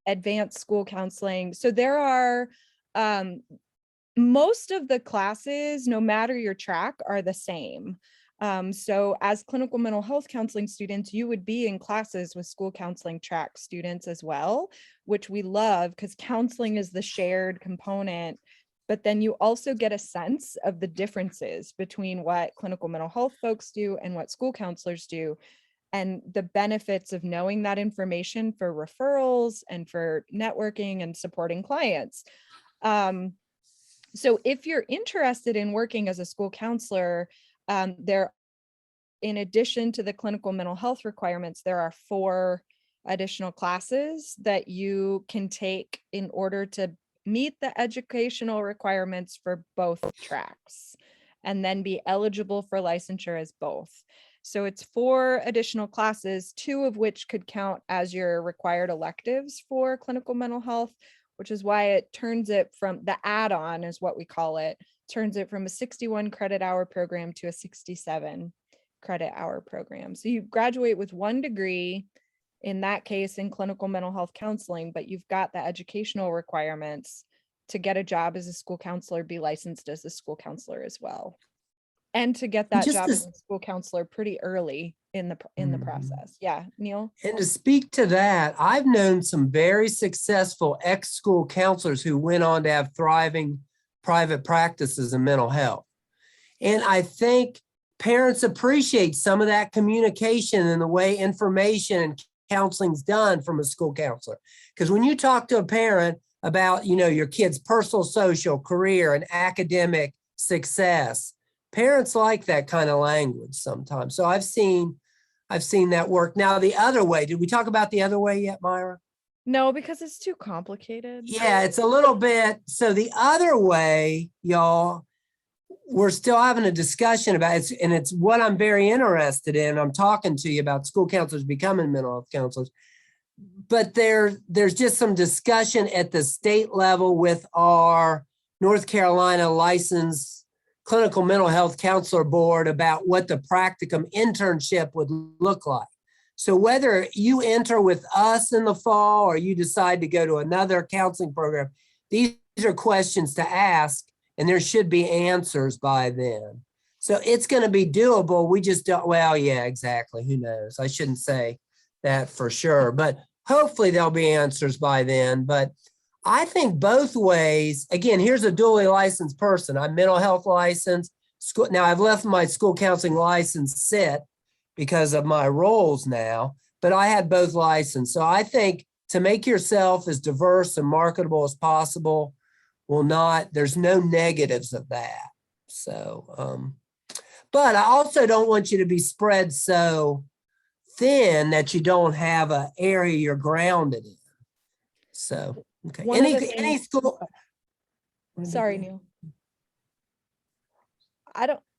advanced school counseling. So there are most of the classes, no matter your track, are the same. So as clinical mental health counseling students, you would be in classes with school counseling track students as well, which we love because counseling is the shared component. But then you also get a sense of the differences between what clinical mental health folks do and what school counselors do, and the benefits of knowing that information for referrals and for networking and supporting clients. So if you're interested in working as a school counselor, in addition to the clinical mental health requirements, there are 4 additional classes that you can take in order to meet the educational requirements for both tracks and then be eligible for licensure as both. So it's 4 additional classes, 2 of which could count as your required electives for clinical mental health, which is why it turns it from the add-on is what we call it, turns it from a 61 credit hour program to a 67 credit hour program. So you graduate with 1 degree, in that case in clinical mental health counseling, but you've got the educational requirements to get a job as a school counselor, be licensed as a school counselor as well. And to get that job as a school counselor pretty early in the process. Yeah, Neal? And to speak to that, I've known some very successful ex-school counselors who went on to have thriving private practices in mental health. And I think parents appreciate some of that communication and the way information and counseling is done from a school counselor. Because when you talk to a parent about, your kid's personal, social, career, and academic success, parents like that kind of language sometimes. So I've seen I've seen that work. Now, the other way, did we talk about the other way yet, Myra? No, because it's too complicated. Yeah, it's a little bit. So the other way, y'all, we're still having a discussion about it, and it's what I'm very interested in. I'm talking to you about school counselors becoming mental health counselors. But there's just some discussion at the state level with our North Carolina licensed clinical mental health counselor board about what the practicum internship would look like. So whether you enter with us in the fall or you decide to go to another counseling program, these are questions to ask, and there should be answers by then. So it's going to be doable. We just don't, well, yeah, exactly. Who knows? I shouldn't say that for sure, but hopefully there'll be answers by then. But I think both ways, again, here's a dually licensed person. I'm mental health licensed. Now I've left my school counseling license sit because of my roles now, but I had both licensed. So I think to make yourself as diverse and marketable as possible there's no negatives of that. So, but I also don't want you to be spread so thin that you don't have an area you're grounded in. So, okay. Any school. Sorry, Neal.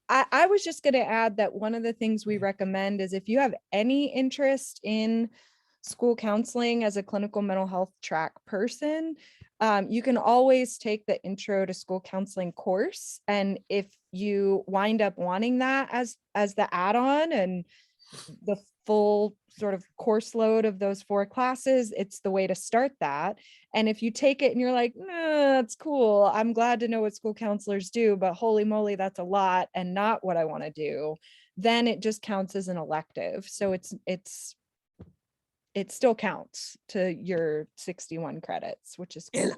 I was just going to add that one of the things we recommend is if you have any interest in school counseling as a clinical mental health track person, you can always take the intro to school counseling course. And if you wind up wanting that as the add-on and the full sort of course load of those 4 classes, it's the way to start that. And if you take it and you're like, nah, that's cool, I'm glad to know what school counselors do, but holy moly, that's a lot and not what I want to do, then it just counts as an elective. So it still counts to your 61 credits, which is cool.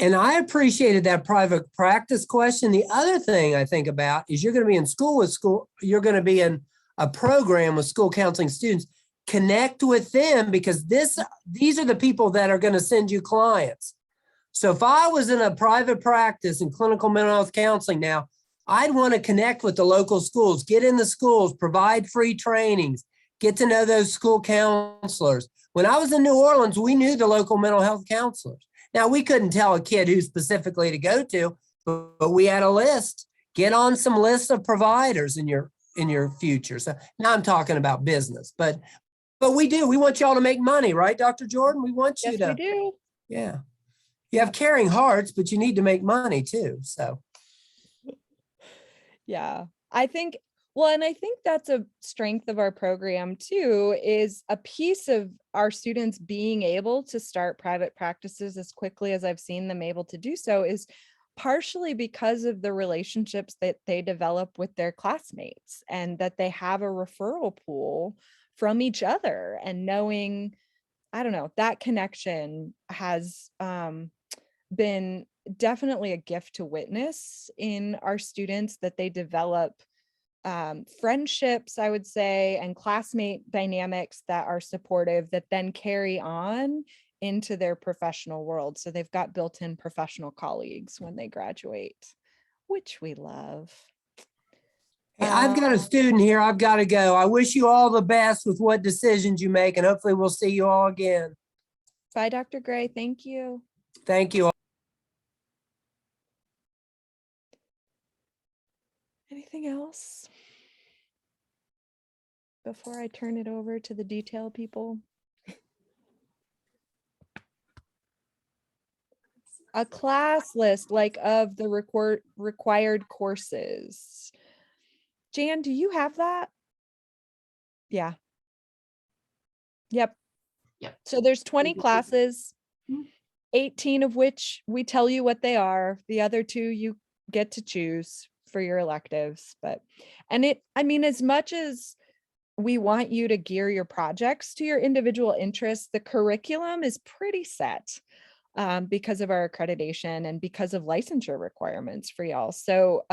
And I appreciated that private practice question. The other thing I think about is you're going to be in you're going to be in a program with school counseling students. Connect with them, because these are the people that are going to send you clients. So if I was in a private practice in clinical mental health counseling now, I'd want to connect with the local schools, get in the schools, provide free trainings, get to know those school counselors. When I was in New Orleans, we knew the local mental health counselors. Now, we couldn't tell a kid who specifically to go to, but we had a list. Get on some lists of providers in your future. So now I'm talking about business, but we do. We want y'all to make money, right, Dr. Jordan? We want you Yes, to. we do. Yeah. You have caring hearts, but you need to make money too. So. Yeah, I think that's a strength of our program too, is a piece of our students being able to start private practices as quickly as I've seen them able to do so is partially because of the relationships that they develop with their classmates, and that they have a referral pool from each other, and knowing, I don't know, that connection has been definitely a gift to witness in our students, that they develop friendships, I would say, and classmate dynamics that are supportive, that then carry on into their professional world. So they've got built-in professional colleagues when they graduate, which we love. Hey, I've got a student here. I've got to go. I wish you all the best with what decisions you make, and hopefully we'll see you all again. Bye, Dr. Gray. Thank you. Thank you. Anything else before I turn it over to the detail people? A class list, like, of the required courses. Jan, do you have that? Yeah. Yep. So there's 20 classes, 18 of which we tell you what they are. The other 2 you get to choose for your electives. I mean, as much as we want you to gear your projects to your individual interests, the curriculum is pretty set because of our accreditation and because of licensure requirements for y'all. So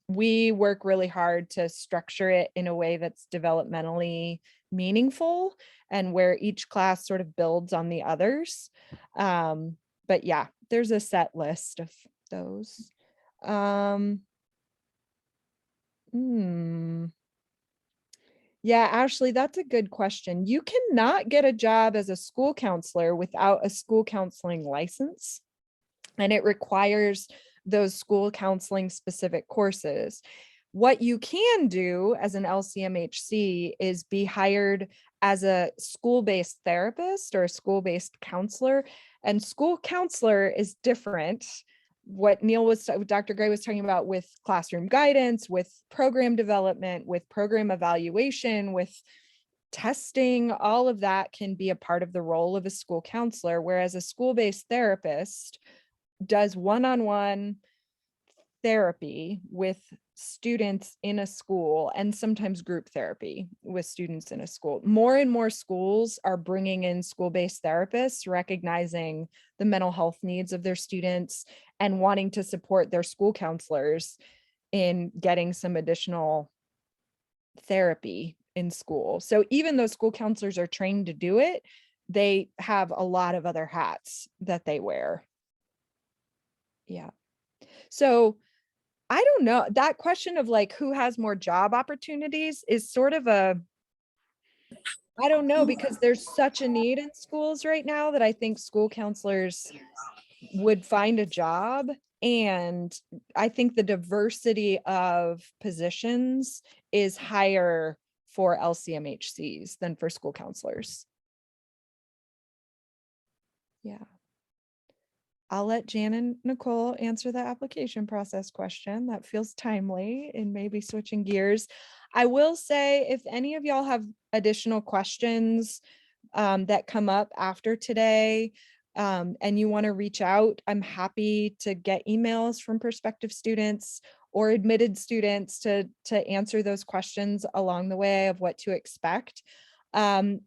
we work really hard to structure it in a way that's developmentally meaningful and where each class sort of builds on the others. But yeah, there's a set list of those. Yeah, Ashley, that's a good question. You cannot get a job as a school counselor without a school counseling license, and it requires those school counseling specific courses. What you can do as an LCMHC is be hired as a school-based therapist or a school-based counselor, and school counselor is different. What Dr. Gray was talking about with classroom guidance, with program development, with program evaluation, with testing, all of that can be a part of the role of a school counselor, whereas a school-based therapist does one-on-one therapy with students in a school, and sometimes group therapy with students in a school. More and more schools are bringing in school-based therapists, recognizing the mental health needs of their students and wanting to support their school counselors in getting some additional therapy in school. So even though school counselors are trained to do it, they have a lot of other hats that they wear. Yeah. So I don't know, that question of like who has more job opportunities is sort of I don't know, because there's such a need in schools right now that I think school counselors would find a job. And I think the diversity of positions is higher for LCMHCs than for school counselors. Yeah. I'll let Jan and Nichole answer the application process question. That feels timely and maybe switching gears. I will say, if any of y'all have additional questions that come up after today, and you want to reach out, I'm happy to get emails from prospective students or admitted students to answer those questions along the way of what to expect. We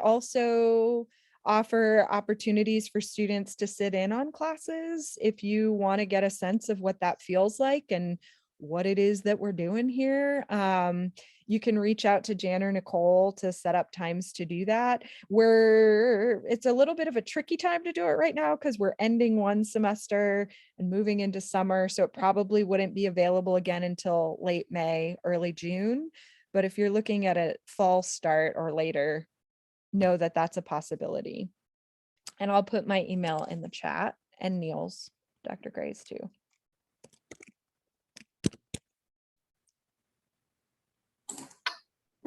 also offer opportunities for students to sit in on classes if you want to get a sense of what that feels like and what it is that we're doing here. You can reach out to Jan or Nichole to set up times to do that. It's a little bit of a tricky time to do it right now because we're ending one semester and moving into summer. So it probably wouldn't be available again until late May, early June. But if you're looking at a fall start or later, know that that's a possibility. And I'll put my email in the chat, and Neal's, Dr. Gray's too.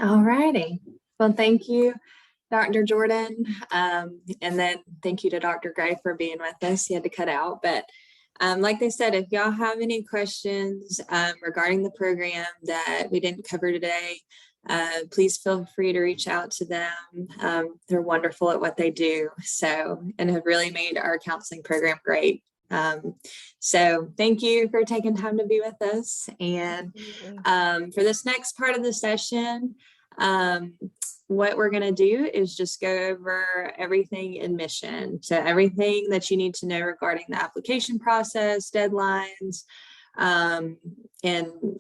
All righty. Well, thank you, Dr. Jordan. And then thank you to Dr. Gray for being with us. He had to cut out, but like they said, if y'all have any questions regarding the program that we didn't cover today, please feel free to reach out to them. They're wonderful at what they do, and have really made our counseling program great. So thank you for taking time to be with us. And for this next part of the session, what we're going to do is just go over everything admission. So everything that you need to know regarding the application process, deadlines, and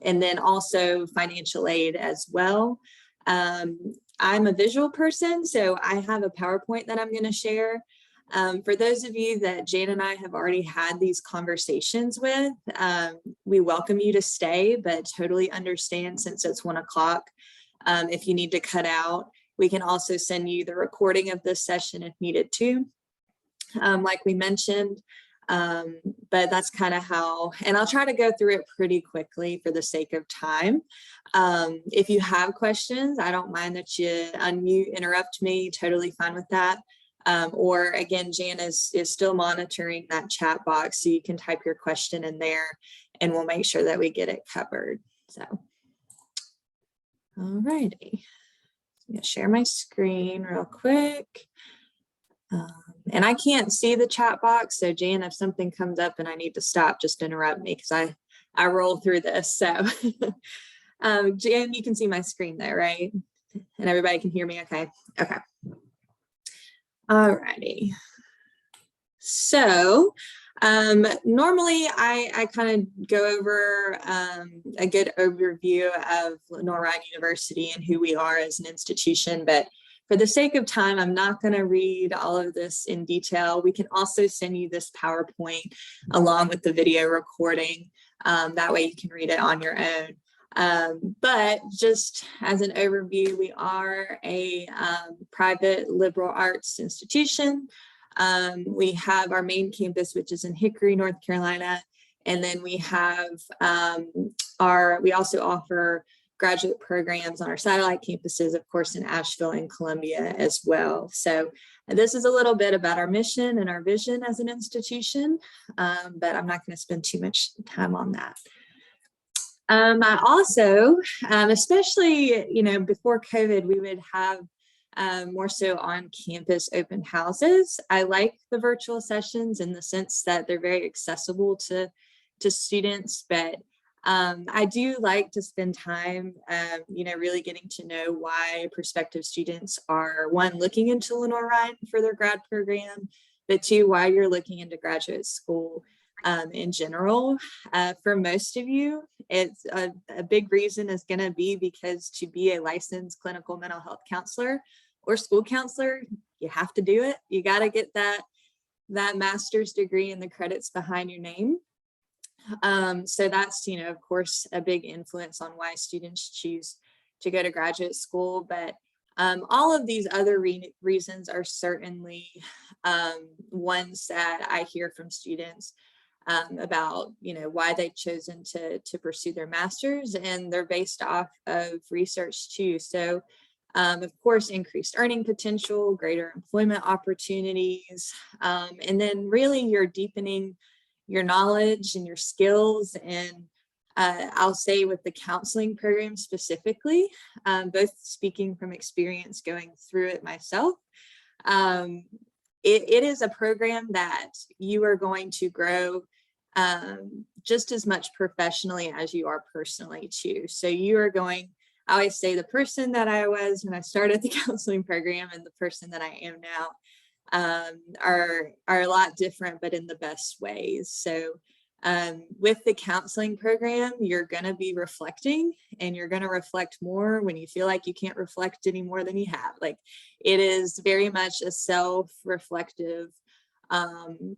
then also financial aid as well. I'm a visual person, so I have a PowerPoint that I'm going to share. For those of you that Jan and I have already had these conversations with, we welcome you to stay, but totally understand since it's 1 o'clock. If you need to cut out, we can also send you the recording of this session if needed to, like we mentioned. But that's kind of how, and I'll try to go through it pretty quickly for the sake of time. If you have questions, I don't mind that you unmute, interrupt me, totally fine with that. Or again, Jan is still monitoring that chat box, so you can type your question in there and we'll make sure that we get it covered. So, all righty. I'm gonna share my screen real quick. And I can't see the chat box, so Jan, if something comes up and I need to stop, just interrupt me because I roll through this. So Jan, you can see my screen there, right? And everybody can hear me okay? Okay. All righty. So normally I kind of go over a good overview of Lenoir-Rhyne University and who we are as an institution, but for the sake of time, I'm not going to read all of this in detail. We can also send you this PowerPoint along with the video recording. That way you can read it on your own. But just as an overview, we are a private liberal arts institution. We have our main campus, which is in Hickory, North Carolina. And then we have we also offer graduate programs on our satellite campuses, of course, in Asheville and Columbia as well. So this is a little bit about our mission and our vision as an institution, but I'm not going to spend too much time on that. I also, especially, before COVID, we would have more so on-campus open houses. I like the virtual sessions in the sense that they're very accessible to students, but I do like to spend time, really getting to know why prospective students are, one, looking into Lenoir-Rhyne for their grad program, but two, why you're looking into graduate school in general. For most of you, it's a big reason is going to be because to be a licensed clinical mental health counselor or school counselor, you have to do it. You got to get that master's degree and the credits behind your name. So that's, of course, a big influence on why students choose to go to graduate school. But all of these other reasons are certainly ones that I hear from students about, why they've chosen to pursue their master's, and they're based off of research too. So, of course, increased earning potential, greater employment opportunities, and then really you're deepening your knowledge and your skills. And I'll say with the counseling program specifically, both speaking from experience going through it myself, it is a program that you are going to grow just as much professionally as you are personally too. So you are going, I always say the person that I was when I started the counseling program and the person that I am now are a lot different, but in the best ways. So with the counseling program, you're going to be reflecting, and you're going to reflect more when you feel like you can't reflect any more than you have. Like, it is very much a self-reflective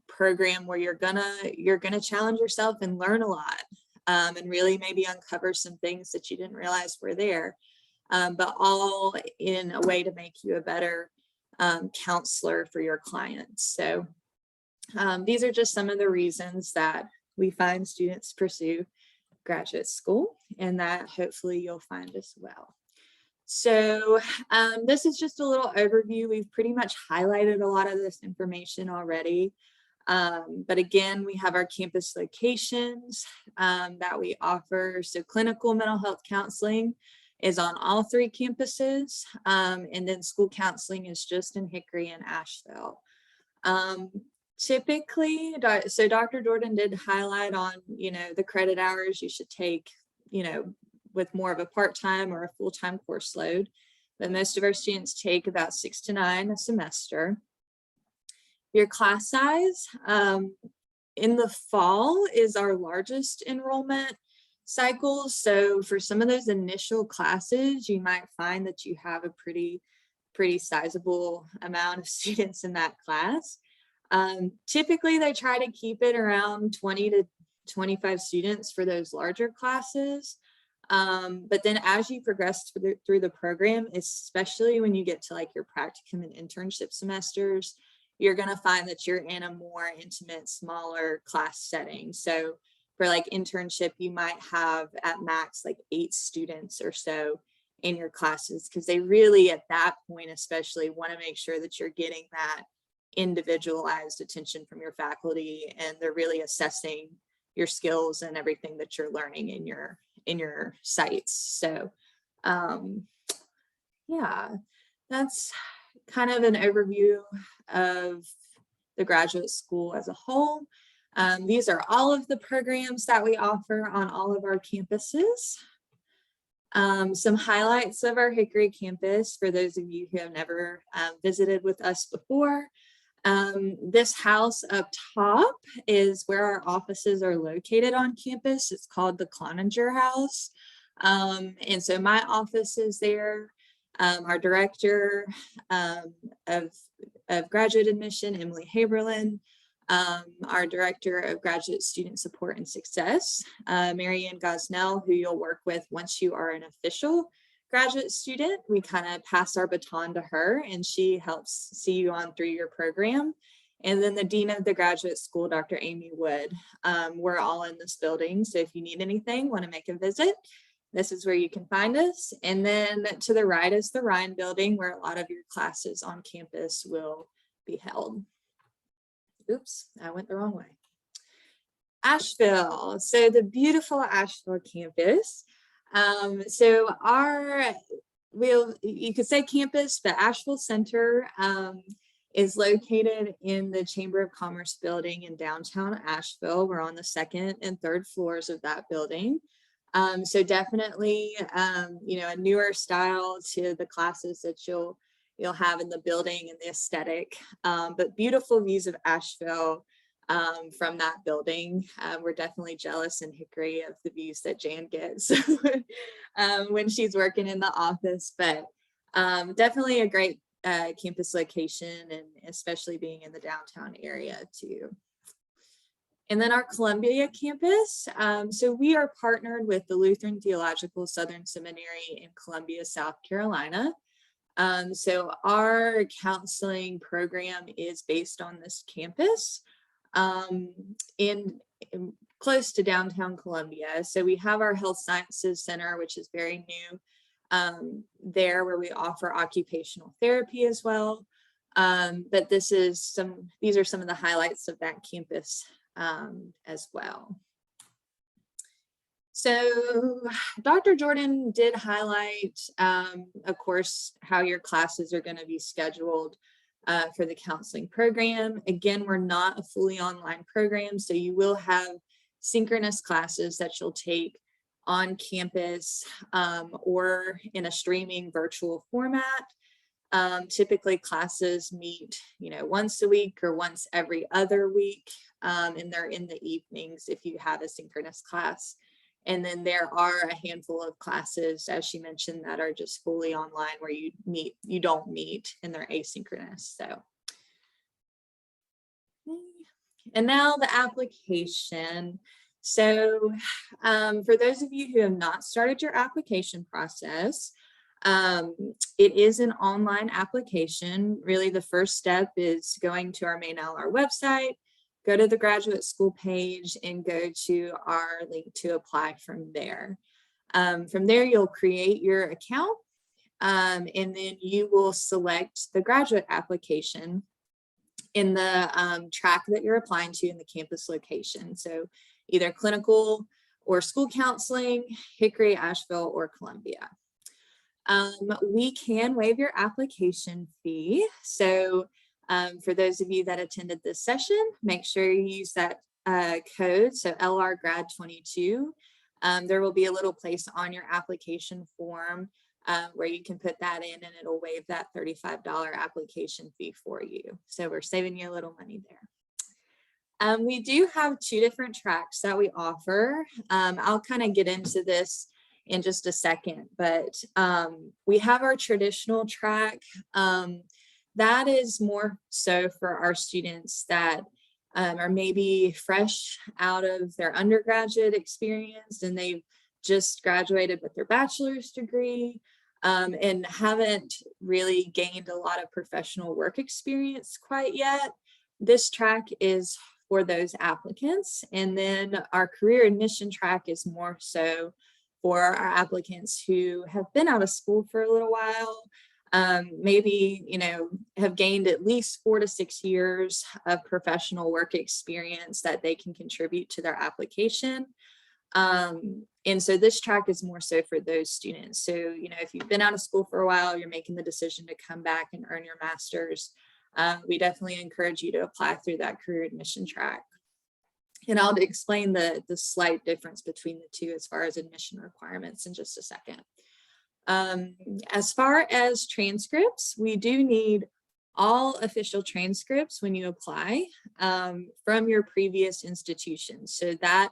program where you're gonna challenge yourself and learn a lot, and really maybe uncover some things that you didn't realize were there, but all in a way to make you a better counselor for your clients. So these are just some of the reasons that we find students pursue graduate school, and that hopefully you'll find as well. So this is just a little overview. We've pretty much highlighted a lot of this information already. But again, we have our campus locations that we offer. So clinical mental health counseling is on all 3 campuses. And then school counseling is just in Hickory and Asheville. Typically, so Dr. Jordan did highlight on, the credit hours you should take, with more of a part-time or a full-time course load. But most of our students take about 6 to 9 a semester. Your class size in the fall is our largest enrollment cycle. So for some of those initial classes, you might find that you have a pretty sizable amount of students in that class. Typically, they try to keep it around 20 to 25 students for those larger classes. But then as you progress through the program, especially when you get to like your practicum and internship semesters, you're going to find that you're in a more intimate, smaller class setting. So for like internship, you might have at max like 8 students or so in your classes, because they really at that point especially want to make sure that you're getting that individualized attention from your faculty, and they're really assessing your skills and everything that you're learning in your sites. So yeah, that's kind of an overview of the graduate school as a whole. These are all of the programs that we offer on all of our campuses. Some highlights of our Hickory campus for those of you who have never visited with us before. This house up top is where our offices are located on campus. It's called the Licensure house. And so my office is there. Our director of graduate admission, Emily Haberlin, our Director of Graduate Student Support and Success, Marianne Gosnell, who you'll work with once you are an official graduate student. We kind of pass our baton to her, and she helps see you on through your program. And then the Dean of the Graduate School, Dr. Amy Wood. We're all in this building, so if you need anything, want to make a visit, this is where you can find us. And then to the right is the Rhyne building, where a lot of your classes on campus will be held. Oops, I went the wrong way. Asheville, so the beautiful Asheville campus. So you could say campus, but Asheville Center is located in the Chamber of Commerce building in downtown Asheville. We're on the second and third floors of that building. So definitely, a newer style to the classes that you'll have in the building and the aesthetic, but beautiful views of Asheville from that building. We're definitely jealous in Hickory of the views that Jan gets when she's working in the office, but definitely a great campus location, and especially being in the downtown area too. And then our Columbia campus. So we are partnered with the Lutheran Theological Southern Seminary in Columbia, South Carolina. So our counseling program is based on this campus in close to downtown Columbia. So we have our Health Sciences Center, which is very new there, where we offer occupational therapy as well. But these are some of the highlights of that campus as well. So Dr. Jordan did highlight, of course, how your classes are going to be scheduled for the counseling program. Again, we're not a fully online program, so you will have synchronous classes that you'll take on campus or in a streaming virtual format. Typically classes meet, once a week or once every other week, and they're in the evenings if you have a synchronous class. And then there are a handful of classes, as she mentioned, that are just fully online, where you don't meet, and they're asynchronous. So, and now the application. So for those of you who have not started your application process, it is an online application. Really, the first step is going to our main LR website, go to the graduate school page, and go to our link to apply from there. From there, you'll create your account, and then you will select the graduate application in the track that you're applying to in the campus location. So either clinical or school counseling, Hickory, Asheville, or Columbia. We can waive your application fee. So for those of you that attended this session, make sure you use that code, so LRGrad22. There will be a little place on your application form where you can put that in, and it'll waive that $35 application fee for you. So we're saving you a little money there. We do have two different tracks that we offer. I'll kind of get into this in just a second, but we have our traditional track. That is more so for our students that are maybe fresh out of their undergraduate experience, and they've just graduated with their bachelor's degree and haven't really gained a lot of professional work experience quite yet. This track is for those applicants. And then our career admission track is more so for our applicants who have been out of school for a little while, maybe, have gained at least 4 to 6 years of professional work experience that they can contribute to their application. And so this track is more so for those students. So, if you've been out of school for a while, you're making the decision to come back and earn your master's, we definitely encourage you to apply through that career admission track. And I'll explain the slight difference between the two as far as admission requirements in just a second. As far as transcripts, we do need all official transcripts when you apply from your previous institution. So that,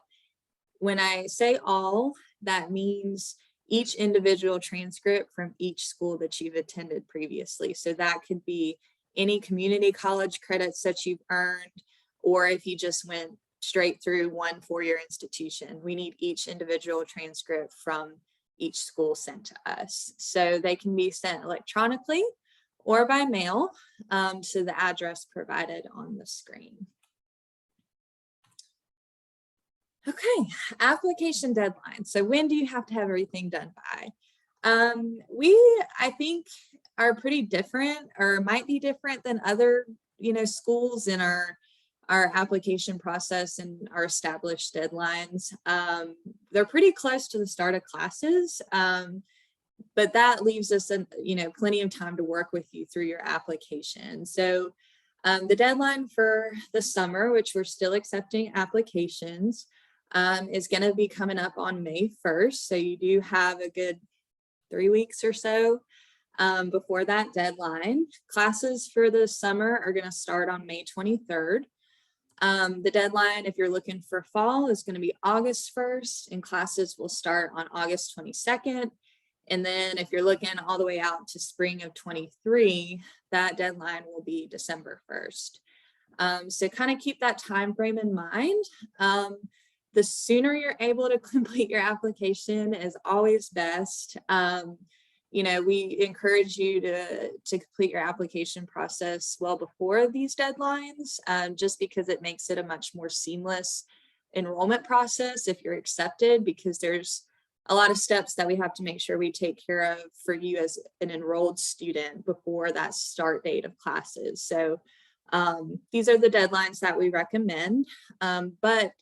when I say all, that means each individual transcript from each school that you've attended previously. So that could be any community college credits that you've earned, or if you just went straight through one four-year institution. We need each individual transcript from each school sent to us. So they can be sent electronically or by mail to the address provided on the screen. Okay, application deadline. So when do you have to have everything done by? I think, are pretty different, or might be different than other, schools in our application process and our established deadlines. They're pretty close to the start of classes, but that leaves us, plenty of time to work with you through your application. So the deadline for the summer, which we're still accepting applications, is going to be coming up on May 1st. So you do have a good 3 weeks or so before that deadline. Classes for the summer are going to start on May 23rd. The deadline, if you're looking for fall, is going to be August 1st, and classes will start on August 22nd. And then if you're looking all the way out to spring of 23, that deadline will be December 1st. So kind of keep that time frame in mind. The sooner you're able to complete your application is always best. We encourage you to complete your application process well before these deadlines, just because it makes it a much more seamless enrollment process if you're accepted, because there's a lot of steps that we have to make sure we take care of for you as an enrolled student before that start date of classes. So these are the deadlines that we recommend, but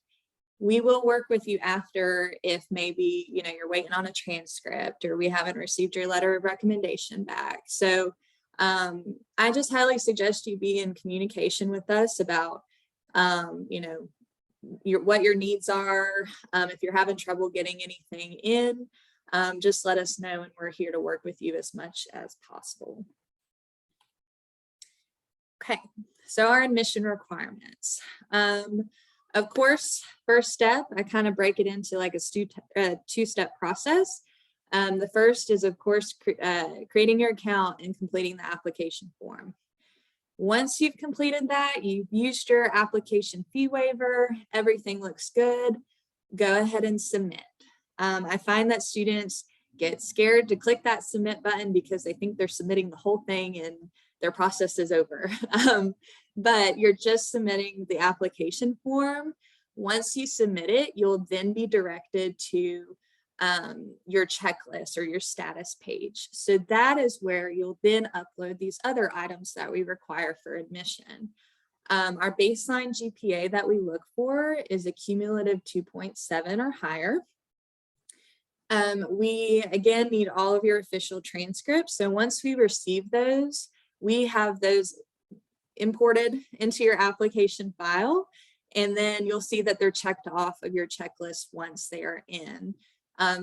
we will work with you after if maybe, you're waiting on a transcript or we haven't received your letter of recommendation back. So I just highly suggest you be in communication with us about, what your needs are. If you're having trouble getting anything in, just let us know, and we're here to work with you as much as possible. Okay, so our admission requirements. Of course, first step, I kind of break it into like a two-step process. The first is, of course, creating your account and completing the application form. Once you've completed that, you've used your application fee waiver, everything looks good, go ahead and submit. I find that students get scared to click that submit button because they think they're submitting the whole thing and their process is over. But you're just submitting the application form. Once you submit it, you'll then be directed to your checklist or your status page. So that is where you'll then upload these other items that we require for admission. Our baseline GPA that we look for is a cumulative 2.7 or higher. We, again, need all of your official transcripts. So once we receive those, we have those imported into your application file, and then you'll see that they're checked off of your checklist once they are in.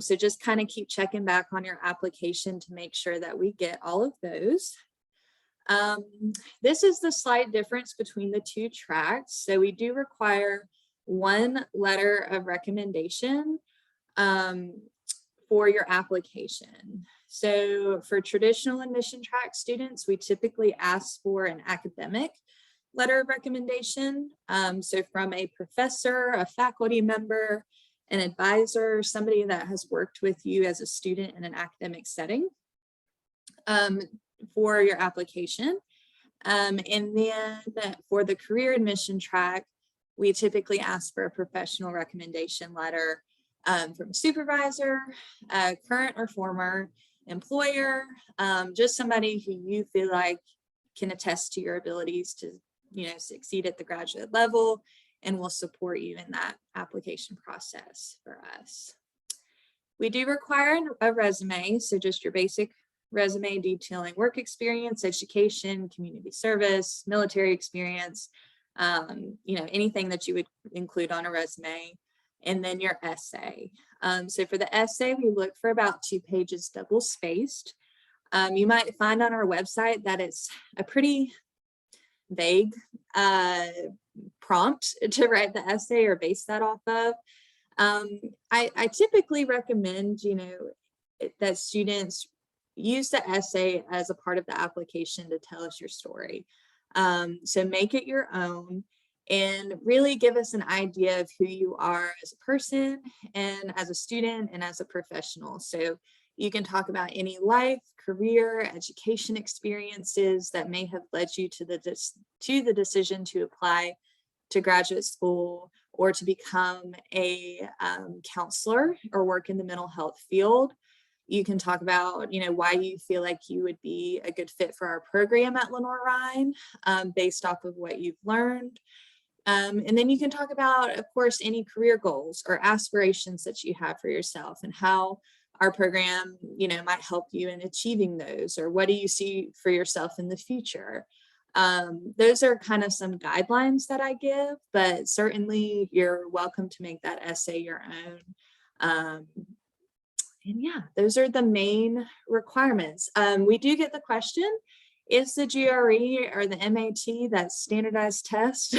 So just kind of keep checking back on your application to make sure that we get all of those. This is the slight difference between the two tracks. So we do require one letter of recommendation for your application. So for traditional admission track students, we typically ask for an academic letter of recommendation. So from a professor, a faculty member, an advisor, somebody that has worked with you as a student in an academic setting for your application. And then for the career admission track, we typically ask for a professional recommendation letter from a supervisor, current or former employer, just somebody who you feel like can attest to your abilities to, succeed at the graduate level and will support you in that application process for us. We do require a resume, so just your basic resume detailing work experience, education, community service, military experience, anything that you would include on a resume, and then your essay. So for the essay, we look for about 2 pages double spaced. You might find on our website that it's a pretty vague prompt to write the essay or base that off of. I typically recommend, that students use the essay as a part of the application to tell us your story. So make it your own. and really give us an idea of who you are as a person and as a student and as a professional. So you can talk about any life, career, education experiences that may have led you to the decision to apply to graduate school or to become a counselor or work in the mental health field. You can talk about, why you feel like you would be a good fit for our program at Lenoir-Rhyne based off of what you've learned. And then you can talk about, of course, any career goals or aspirations that you have for yourself and how our program, might help you in achieving those, or what do you see for yourself in the future? Those are kind of some guidelines that I give, but certainly you're welcome to make that essay your own. And yeah, those are the main requirements. We do get the question, is the GRE or the MAT, that standardized test,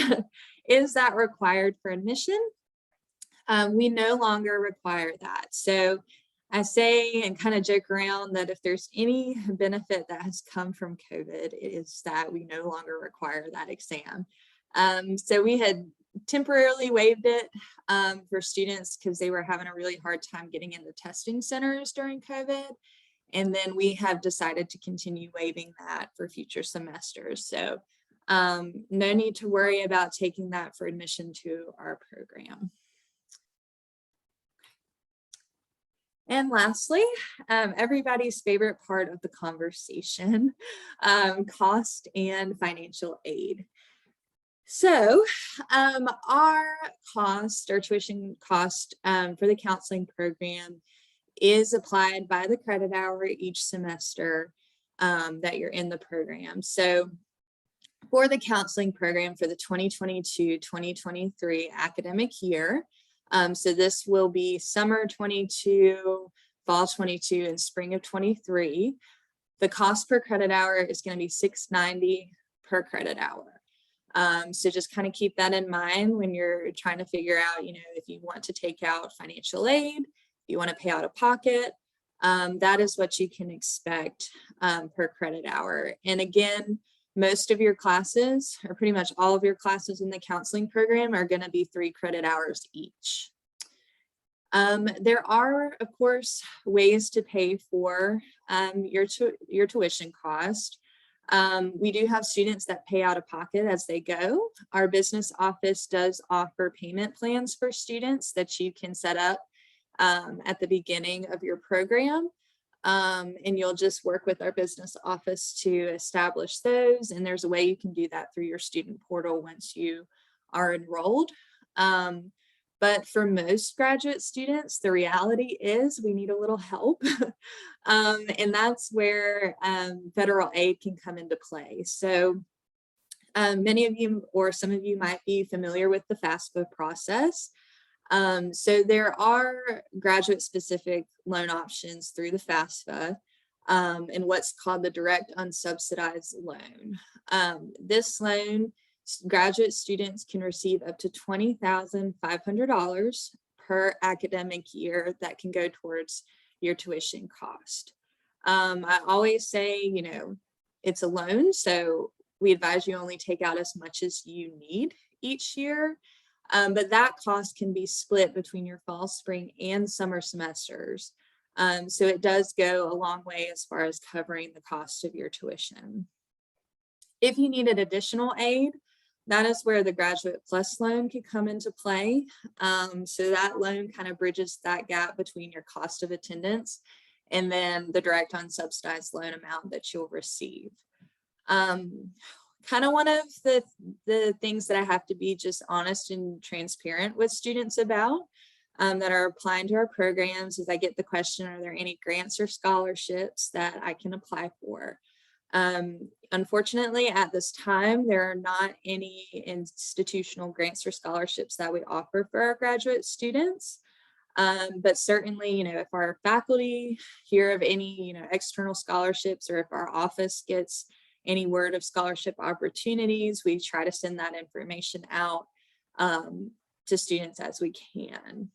is that required for admission? We no longer require that. So I say and kind of joke around that if there's any benefit that has come from COVID, it is that we no longer require that exam. So we had temporarily waived it for students because they were having a really hard time getting into testing centers during COVID. And then we have decided to continue waiving that for future semesters. So no need to worry about taking that for admission to our program. And lastly, everybody's favorite part of the conversation, cost and financial aid. So our tuition cost for the counseling program is applied by the credit hour each semester that you're in the program. So for the counseling program for the 2022-2023 academic year, so this will be summer 22, fall 22, and spring of 23. The cost per credit hour is going to be $6.90 per credit hour. So just kind of keep that in mind when you're trying to figure out, if you want to take out financial aid, if you want to pay out of pocket, that is what you can expect per credit hour. And again, most of your classes, or pretty much all of your classes in the counseling program, are going to be 3 credit hours each. There are, of course, ways to pay for your tuition cost. We do have students that pay out of pocket as they go. Our business office does offer payment plans for students that you can set up at the beginning of your program. And you'll just work with our business office to establish those. And there's a way you can do that through your student portal once you are enrolled. But for most graduate students, the reality is we need a little help. And that's where federal aid can come into play. So many of you, or some of you, might be familiar with the FAFSA process. So there are graduate specific loan options through the FAFSA and what's called the direct unsubsidized loan. This loan, graduate students can receive up to $20,500 per academic year that can go towards your tuition cost. I always say, it's a loan, so we advise you only take out as much as you need each year. But that cost can be split between your fall, spring, and summer semesters. So it does go a long way as far as covering the cost of your tuition. If you needed additional aid, that is where the Graduate Plus loan could come into play. So that loan kind of bridges that gap between your cost of attendance and then the direct unsubsidized loan amount that you'll receive. Kind of one of the things that I have to be just honest and transparent with students about that are applying to our programs is I get the question, are there any grants or scholarships that I can apply for? Unfortunately, at this time, there are not any institutional grants or scholarships that we offer for our graduate students. But certainly, if our faculty hear of any, external scholarships, or if our office gets any word of scholarship opportunities, we try to send that information out to students as we can.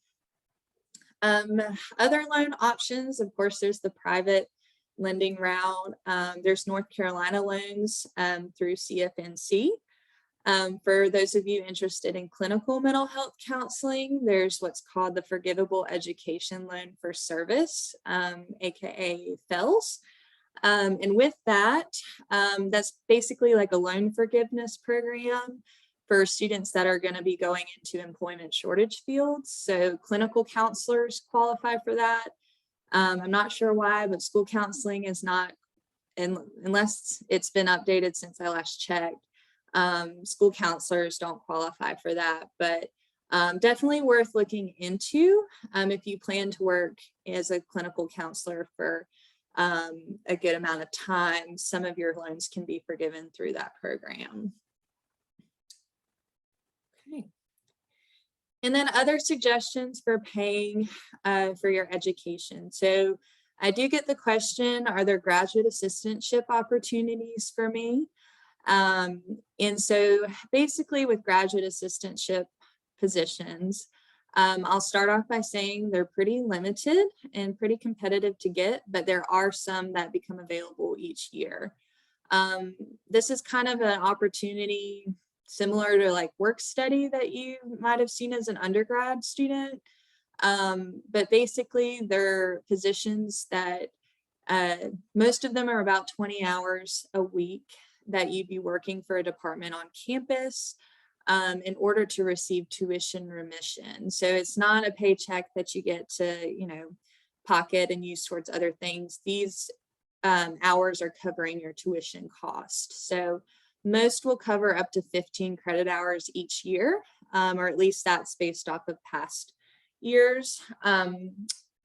Other loan options, of course, there's the private lending route. There's North Carolina loans through CFNC. For those of you interested in clinical mental health counseling, there's what's called the Forgivable Education Loan for Service, aka FELS. And with that, that's basically like a loan forgiveness program for students that are going to be going into employment shortage fields. So clinical counselors qualify for that. I'm not sure why, but school counseling is not, unless it's been updated since I last checked. School counselors don't qualify for that, but definitely worth looking into if you plan to work as a clinical counselor for a good amount of time. Some of your loans can be forgiven through that program. Okay. And then other suggestions for paying for your education. So I do get the question, are there graduate assistantship opportunities for me? And so basically with graduate assistantship positions, I'll start off by saying they're pretty limited and pretty competitive to get, but there are some that become available each year. This is kind of an opportunity similar to like work study that you might have seen as an undergrad student. But basically they're positions that most of them are about 20 hours a week that you'd be working for a department on campus in order to receive tuition remission. So it's not a paycheck that you get to, you know, pocket and use towards other things. These hours are covering your tuition cost. So most will cover up to 15 credit hours each year, or at least that's based off of past years.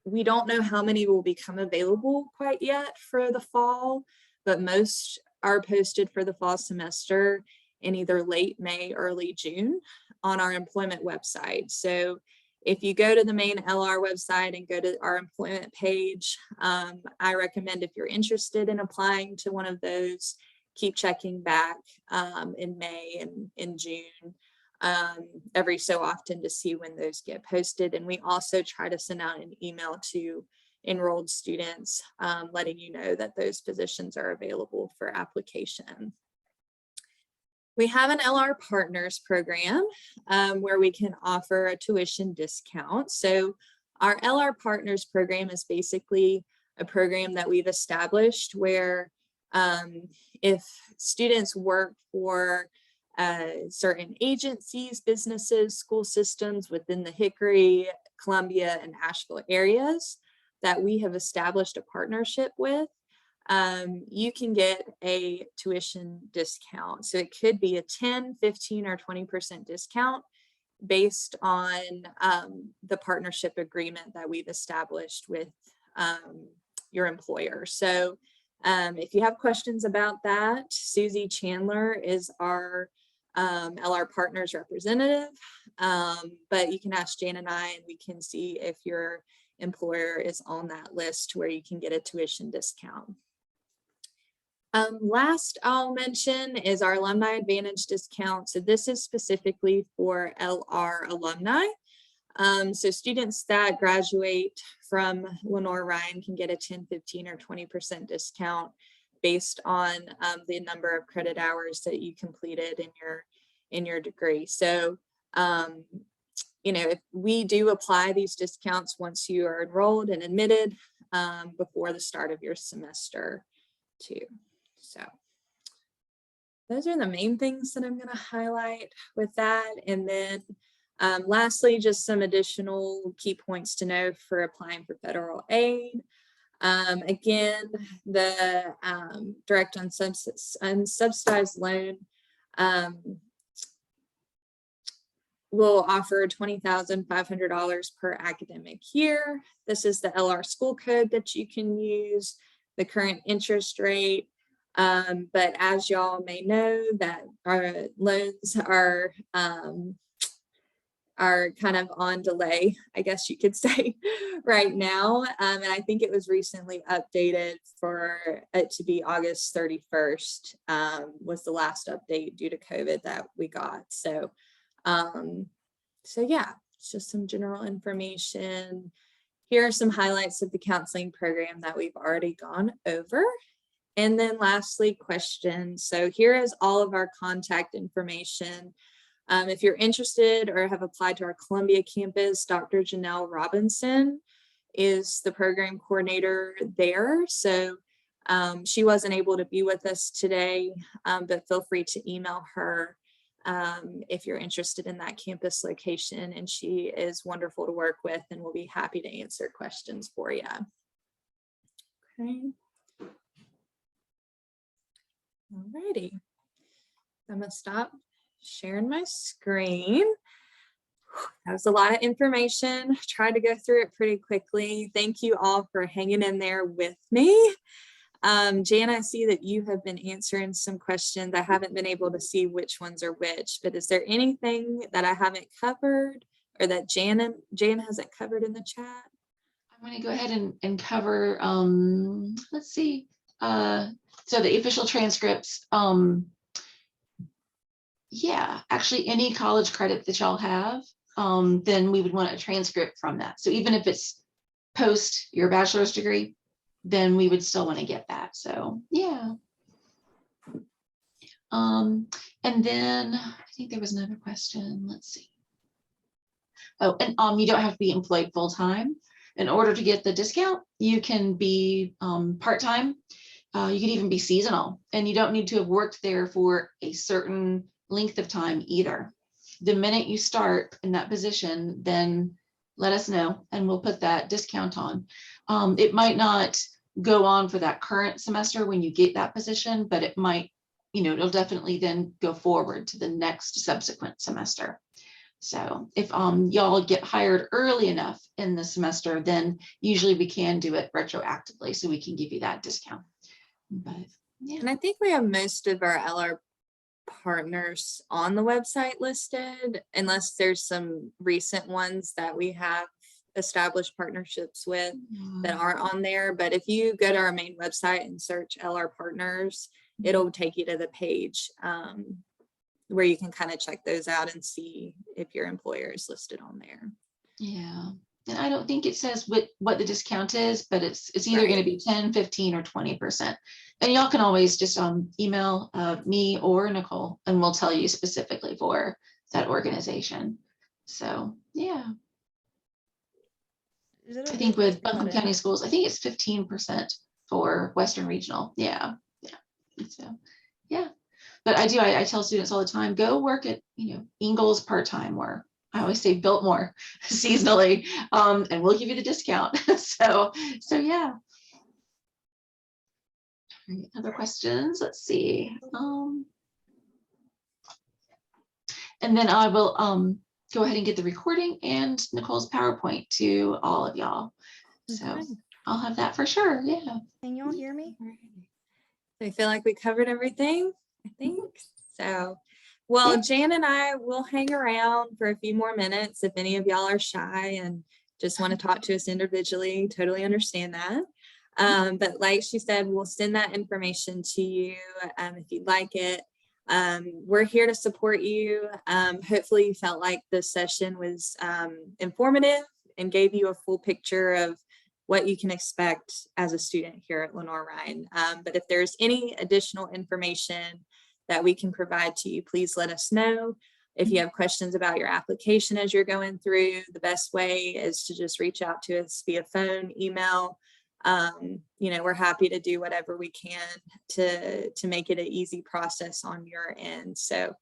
We don't know how many will become available quite yet for the fall, but most are posted for the fall semester in either late May, early June on our employment website. So if you go to the main LR website and go to our employment page, I recommend if you're interested in applying to one of those, keep checking back in May and in June every so often to see when those get posted. And we also try to send out an email to enrolled students letting you know that those positions are available for application. We have an LR Partners program where we can offer a tuition discount. So our LR Partners program is basically a program that we've established where if students work for certain agencies, businesses, school systems within the Hickory, Columbia, and Asheville areas that we have established a partnership with, you can get a tuition discount. So it could be a 10, 15, or 20% discount based on the partnership agreement that we've established with your employer. So if you have questions about that, Susie Chandler is our LR Partners representative, but you can ask Jan and I, and we can see if your employer is on that list where you can get a tuition discount. Last I'll mention is our Alumni Advantage discount. So this is specifically for LR alumni. So students that graduate from Lenoir-Rhyne can get a 10, 15, or 20% discount based on the number of credit hours that you completed in your degree. So, you know, if we do apply these discounts once you are enrolled and admitted before the start of your semester too. So those are the main things that I'm going to highlight with that. And then lastly, just some additional key points to know for applying for federal aid. Again, the direct unsubsidized loan will offer $20,500 per academic year. This is the LR school code that you can use, the current interest rate. But as y'all may know, that our loans are kind of on delay, I guess you could say, right now. And I think it was recently updated for it to be August 31st was the last update due to COVID that we got. So, so yeah, it's just some general information. Here are some highlights of the counseling program that we've already gone over. And then lastly, questions. So here is all of our contact information. If you're interested or have applied to our Columbia campus, Dr. Janelle Robinson is the program coordinator there. So she wasn't able to be with us today, but feel free to email her if you're interested in that campus location. And she is wonderful to work with and will be happy to answer questions for you. Okay. Alrighty. I'm gonna stop sharing my screen. That was a lot of information. Tried to go through it pretty quickly. Thank you all for hanging in there with me. Jan, I see that you have been answering some questions. I haven't been able to see which ones are which, but is there anything that I haven't covered or that Jan hasn't covered in the chat? I'm going to go ahead and cover, let's see. So the official transcripts, yeah, actually any college credit that y'all have, then we would want a transcript from that. So even if it's post your bachelor's degree, then we would still want to get that. So yeah. And then I think there was another question. Let's see. Oh, and you don't have to be employed full-time. In order to get the discount, you can be part-time. You can even be seasonal, and you don't need to have worked there for a certain length of time either. The minute you start in that position, then let us know and we'll put that discount on. It might not go on for that current semester when you get that position, but it might, it'll definitely then go forward to the next subsequent semester. So if y'all get hired early enough in the semester, then usually we can do it retroactively, so we can give you that discount. But yeah. And I think we have most of our LR partners on the website listed, unless there's some recent ones that we have established partnerships with that aren't on there. But if you go to our main website and search LR partners, it'll take you to the page where you can kind of check those out and see if your employer is listed on there. Yeah. And I don't think it says what the discount is, but it's either going to be 10, 15, or 20%. And y'all can always just email me or Nicole, and we'll tell you specifically for that organization. So yeah. I think with Buncombe County Schools, I think it's 15% for Western Regional. Yeah. Yeah. So yeah. But I tell students all the time, go work at, Ingalls part-time, or I always say Biltmore seasonally, and we'll give you the discount. so yeah. Other questions? Let's see. And then I will go ahead and get the recording and Nicole's PowerPoint to all of y'all. So okay. I'll have that for sure. Yeah. Can y'all hear me? I feel like we covered everything. I think so. Well, yeah. Jan and I will hang around for a few more minutes if any of y'all are shy and just want to talk to us individually. Totally understand that. But like she said, we'll send that information to you if you'd like it. We're here to support you. Hopefully you felt like this session was informative and gave you a full picture of what you can expect as a student here at Lenoir-Rhyne. But if there's any additional information that we can provide to you, please let us know. If you have questions about your application as you're going through, the best way is to just reach out to us via phone, email. We're happy to do whatever we can to make it an easy process on your end. So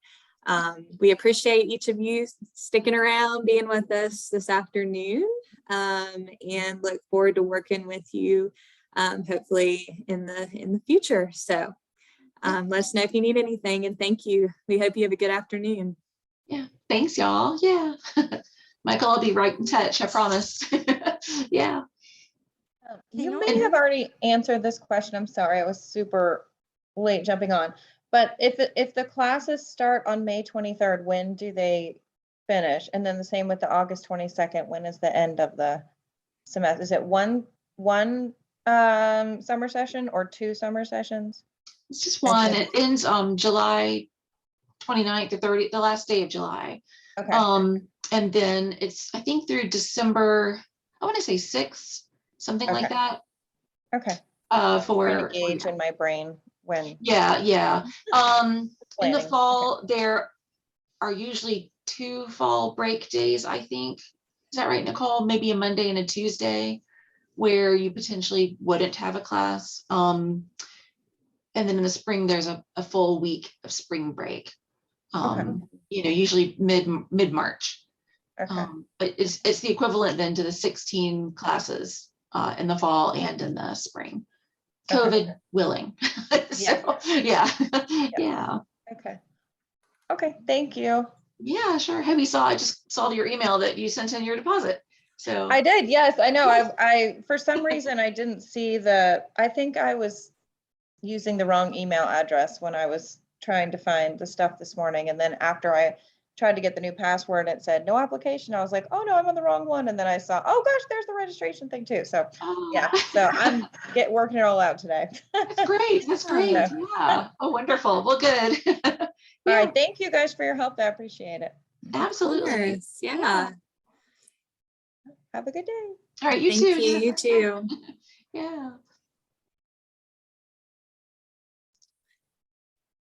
we appreciate each of you sticking around, being with us this afternoon, and look forward to working with you hopefully in the future. So let us know if you need anything, and thank you. We hope you have a good afternoon. Yeah, thanks y'all. Yeah. Michael, I'll be right in touch, I promise. Yeah. You may have already answered this question. I'm sorry, I was super late jumping on. But if the classes start on May 23rd, when do they finish? And then the same with the August 22nd, when is the end of the semester? Is it one summer session or 2 summer sessions? It's just one. It ends July 29th to 30th, the last day of July. Okay. And then it's, I think, through December, I want to say 6th, something like that. Okay. Trying For to gauge in my brain when yeah. In the planning. fall, there are usually 2 fall break days, I think. Is that right, Nichole? Maybe a Monday and a Tuesday where you potentially wouldn't have a class. And then in the spring, there's a full week of spring break. You know, usually mid-March. Okay. But it's the equivalent then to the 16 classes in the fall and in the spring. COVID willing. So, yeah. Yeah. Okay, thank you. Yeah, sure. Have you saw, I just saw your email that you sent in your deposit. So I did, yes, I know. I for some reason I didn't see I think I was using the wrong email address when I was trying to find the stuff this morning. And then after I tried to get the new password, it said no application. I was like, oh no, I'm on the wrong one. And then I saw, oh gosh, there's the registration thing too. So yeah, so I'm working it all out today. That's great. That's great. Yeah. Oh, wonderful. Well, good. All right. Thank you guys for your help. I appreciate it. Absolutely. Yeah. Have a good day. All right. You Thank too. you. You too. Yeah.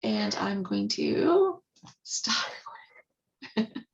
And I'm going to stop recording.